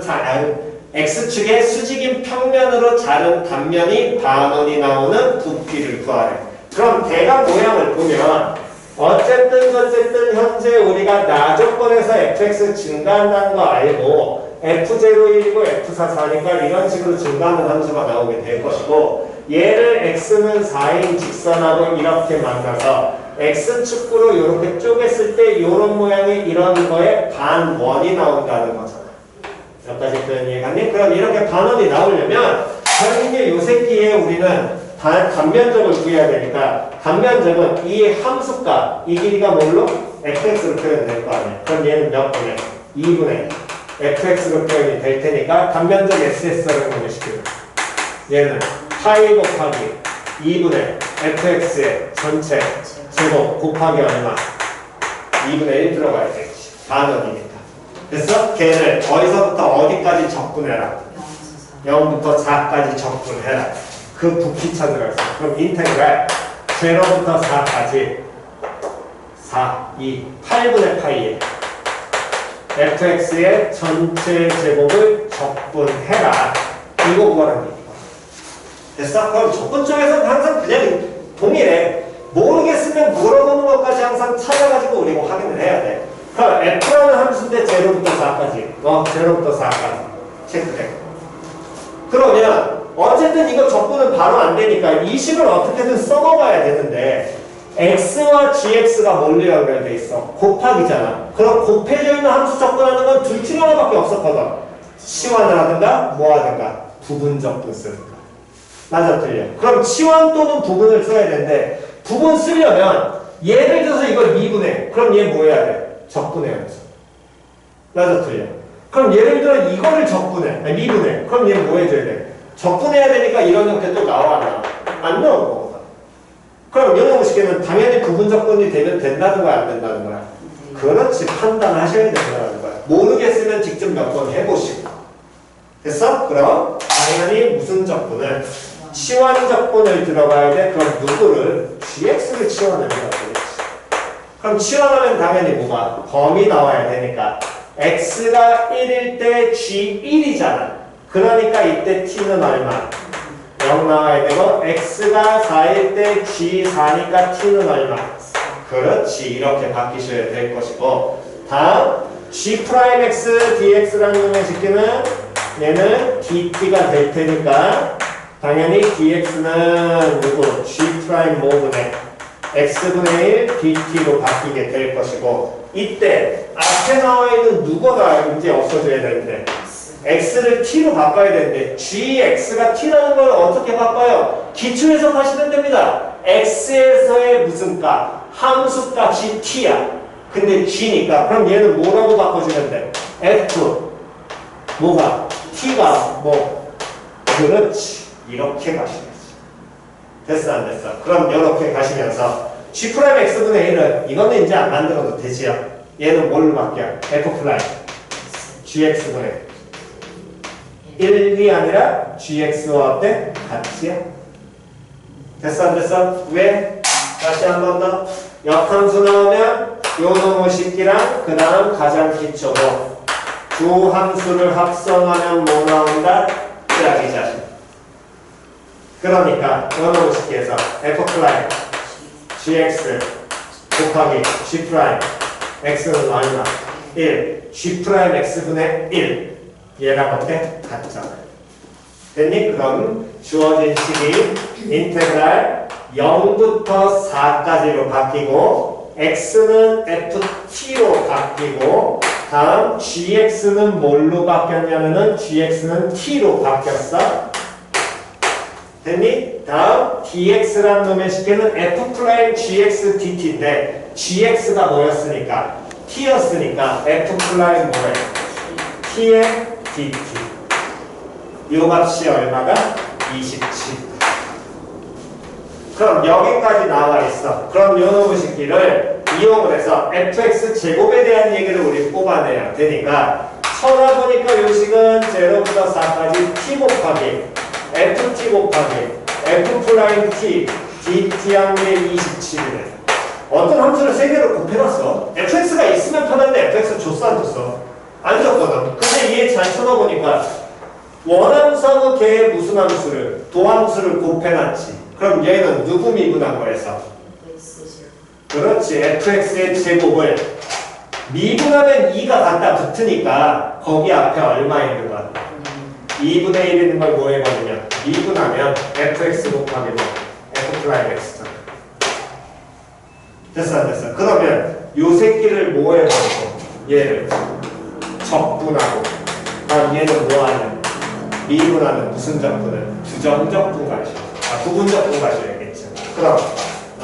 x축의 수직인 평면으로 자른 단면이 반원이 나오는 부피를 구하래. 그럼 대각 모양을 보면 어쨌든 현재 우리가 나조건에서 fx 증가한다는 거 알고 f0 1이고 f4 4니까 이런 식으로 증가하는 함수가 나오게 될 것이고 얘를 x는 4인 직선하고 이렇게 만나서 x축으로 이렇게 쪼갰을 때 이런 모양이 이런 거에 반원이 나온다는 거잖아. 여기까지 표현 이해갔니? 그럼 이렇게 반원이 나오려면 결국에 요 새끼에 우리는 단면적을 구해야 되니까 단면적은 이 함수값 이 길이가 뭘로? fx로 표현될 거 아니야. 그럼 얘는 몇 분의? 2분의 fx로 표현이 될 테니까 단면적 ss라는 걸 시키면 얘는 파이 곱하기 2분의 fx의 전체 제곱 곱하기 얼마? 2분의 1 들어가야 되겠지. 반원이니까. 됐어? 걔를 어디서부터 어디까지 적분해라? 0부터 4까지 적분해라. 그 부피 찾으라 했어. 그럼 인테그랄 0부터 4까지 4, 2, 8분의 파이에 fx의 전체 제곱을 적분해라. 이거 구하라는 얘기야. 됐어? 그럼 적분 쪽에서는 항상 그냥 동일해. 모르겠으면 물어보는 것까지 항상 찾아가지고 우리 확인을 해야 돼. 그럼 f라는 함수인데 0부터 4까지 0부터 4까지 체크해. 그러면 어쨌든 이거 적분은 바로 안 되니까 이 식을 어떻게든 써먹어야 되는데 x와 gx가 뭘로 연결돼 있어? 곱하기잖아. 그럼 곱해져 있는 함수 적분하는 건 둘 중에 하나밖에 없었거든. 치환을 하든가 뭐 하든가 부분 적분 쓰든가. 맞아 틀려. 그럼 치환 또는 부분을 써야 되는데 부분 쓰려면 예를 들어서 이걸 미분해. 그럼 얘 뭐 해야 돼? 적분해야지. 맞아 틀려. 그럼 예를 들어 이거를 적분해. 아니, 미분해. 그럼 얘 뭐 해줘야 돼? 적분해야 되니까 이런 형태 또 나와 안 나올 거거든. 그럼 이런 식에는 당연히 부분 적분이 되면 된다는 거야 안 된다는 거야? 그렇지. 판단하셔야 된다는 거야. 모르겠으면 직접 몇 번 해보시고. 됐어? 그럼 당연히 무슨 적분을? 치환 적분을 들어가야 돼. 그럼 누구를? gx를 치환을 해야 되겠지. 그럼 치환하면 당연히 뭐가? 범위 나와야 되니까 x가 1일 때 g1이잖아. 그러니까 이때 t는 얼마? 0 나와야 되고 x가 4일 때 g4니까 t는 얼마? 그렇지. 이렇게 바뀌셔야 될 것이고 다음 G'X dx라는 놈의 식기는 얘는 dt가 될 테니까 당연히 dx는 누구? G'5분의 x분의 1 dt로 바뀌게 될 것이고 이때 앞에 나와 있는 누구가 이제 없어져야 되는데 x를 t로 바꿔야 되는데 gx가 t라는 걸 어떻게 바꿔요? 기초 해석하시면 됩니다. x에서의 무슨 값? 함수 값이 t야. 근데 g니까 그럼 얘는 뭐라고 바꿔주면 돼? f 뭐가? t가 뭐? 그렇지. 이렇게 가시겠지. 됐어 안 됐어? 그럼 이렇게 가시면서 G'X분의 1은 이거는 이제 안 만들어도 되지요. 얘는 뭘로 바뀌어? F' GX분의 1이 아니라 GX와 어때? 같이야. 됐어 안 됐어? 왜? 다시 한 번 더. 역함수 나오면 요 놈의 식기랑 그 다음 가장 기초고 두 함수를 합성하면 뭐 나온다? 짝이 자식. 그러니까 요 놈의 식기에서 F' gx 곱하기 g' x는 얼마? 1 G'X분의 1 얘랑 어때? 같잖아. 됐니? 그럼 주어진 식이 인테그랄 0부터 4까지로 바뀌고 x는 ft로 바뀌고 다음 gx는 뭘로 바뀌었냐면은 gx는 t로 바뀌었어. 됐니? 다음 dx라는 놈의 식계는 f' gx dt인데 gx가 뭐였으니까? t였으니까 f' 뭐래? t의 dt 요 값이 얼마가? 27. 그럼 여기까지 나와 있어. 그럼 요 놈의 식기를 이용을 해서 fx 제곱에 대한 얘기를 우리 뽑아내야 되니까 쳐다보니까 요 식은 0부터 4까지 t 곱하기 ft 곱하기 f'' dt 항의 27이네. 어떤 함수를 3개로 곱해놨어. fx가 있으면 편한데 fx 줬어 안 줬어? 안 줬거든. 근데 얘 잘 쳐다보니까 원함수하고 걔의 무슨 함수를? 도함수를 곱해놨지. 그럼 얘는 누구 미분한 거에서? 그렇지. fx의 제곱을 미분하면 2가 갖다 붙으니까 거기 앞에 얼마 있는 거야? 2분의 1 있는 걸 뭐 해버리면 미분하면 fx 곱하기 뭐 f'(x) 됐어 안 됐어? 그러면 요 새끼를 뭐 해버리고 얘를 적분하고 얘는 뭐 하냐? 미분하면 무슨 적분을? 부정적 분가시 부분적 분가시야겠죠. 그럼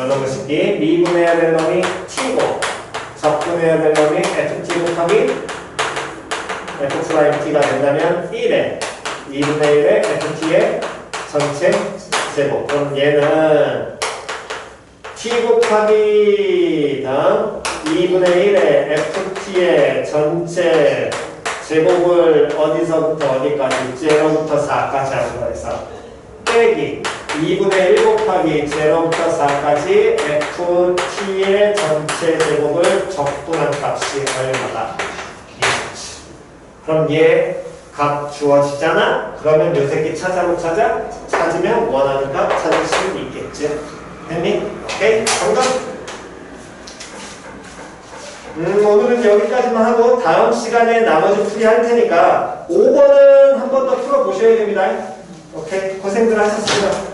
너무 쉽게 미분해야 될 놈이 t고 적분해야 될 놈이 ft 곱하기 f'(t가 된다면 1에 2분의 1의 ft의 전체 제곱. 그럼 얘는 t 곱하기 다음 2분의 1의 ft의 전체 제곱을 어디서부터 어디까지? 0부터 4까지 하는 거에서 빼기 2분의 1 곱하기 0부터 4까지 ft의 전체 제곱을 적분한 값이 얼마다? 27. 그럼 얘 값 주어지잖아? 그러면 요 새끼 찾아로 찾으면 원하는 값 찾을 수 있겠지. 됐니? 오케이? 정답? 오늘은 여기까지만 하고 다음 시간에 나머지 풀이 할 테니까 5번은 한 번 더 풀어보셔야 됩니다. 오케이? 고생들 하셨습니다.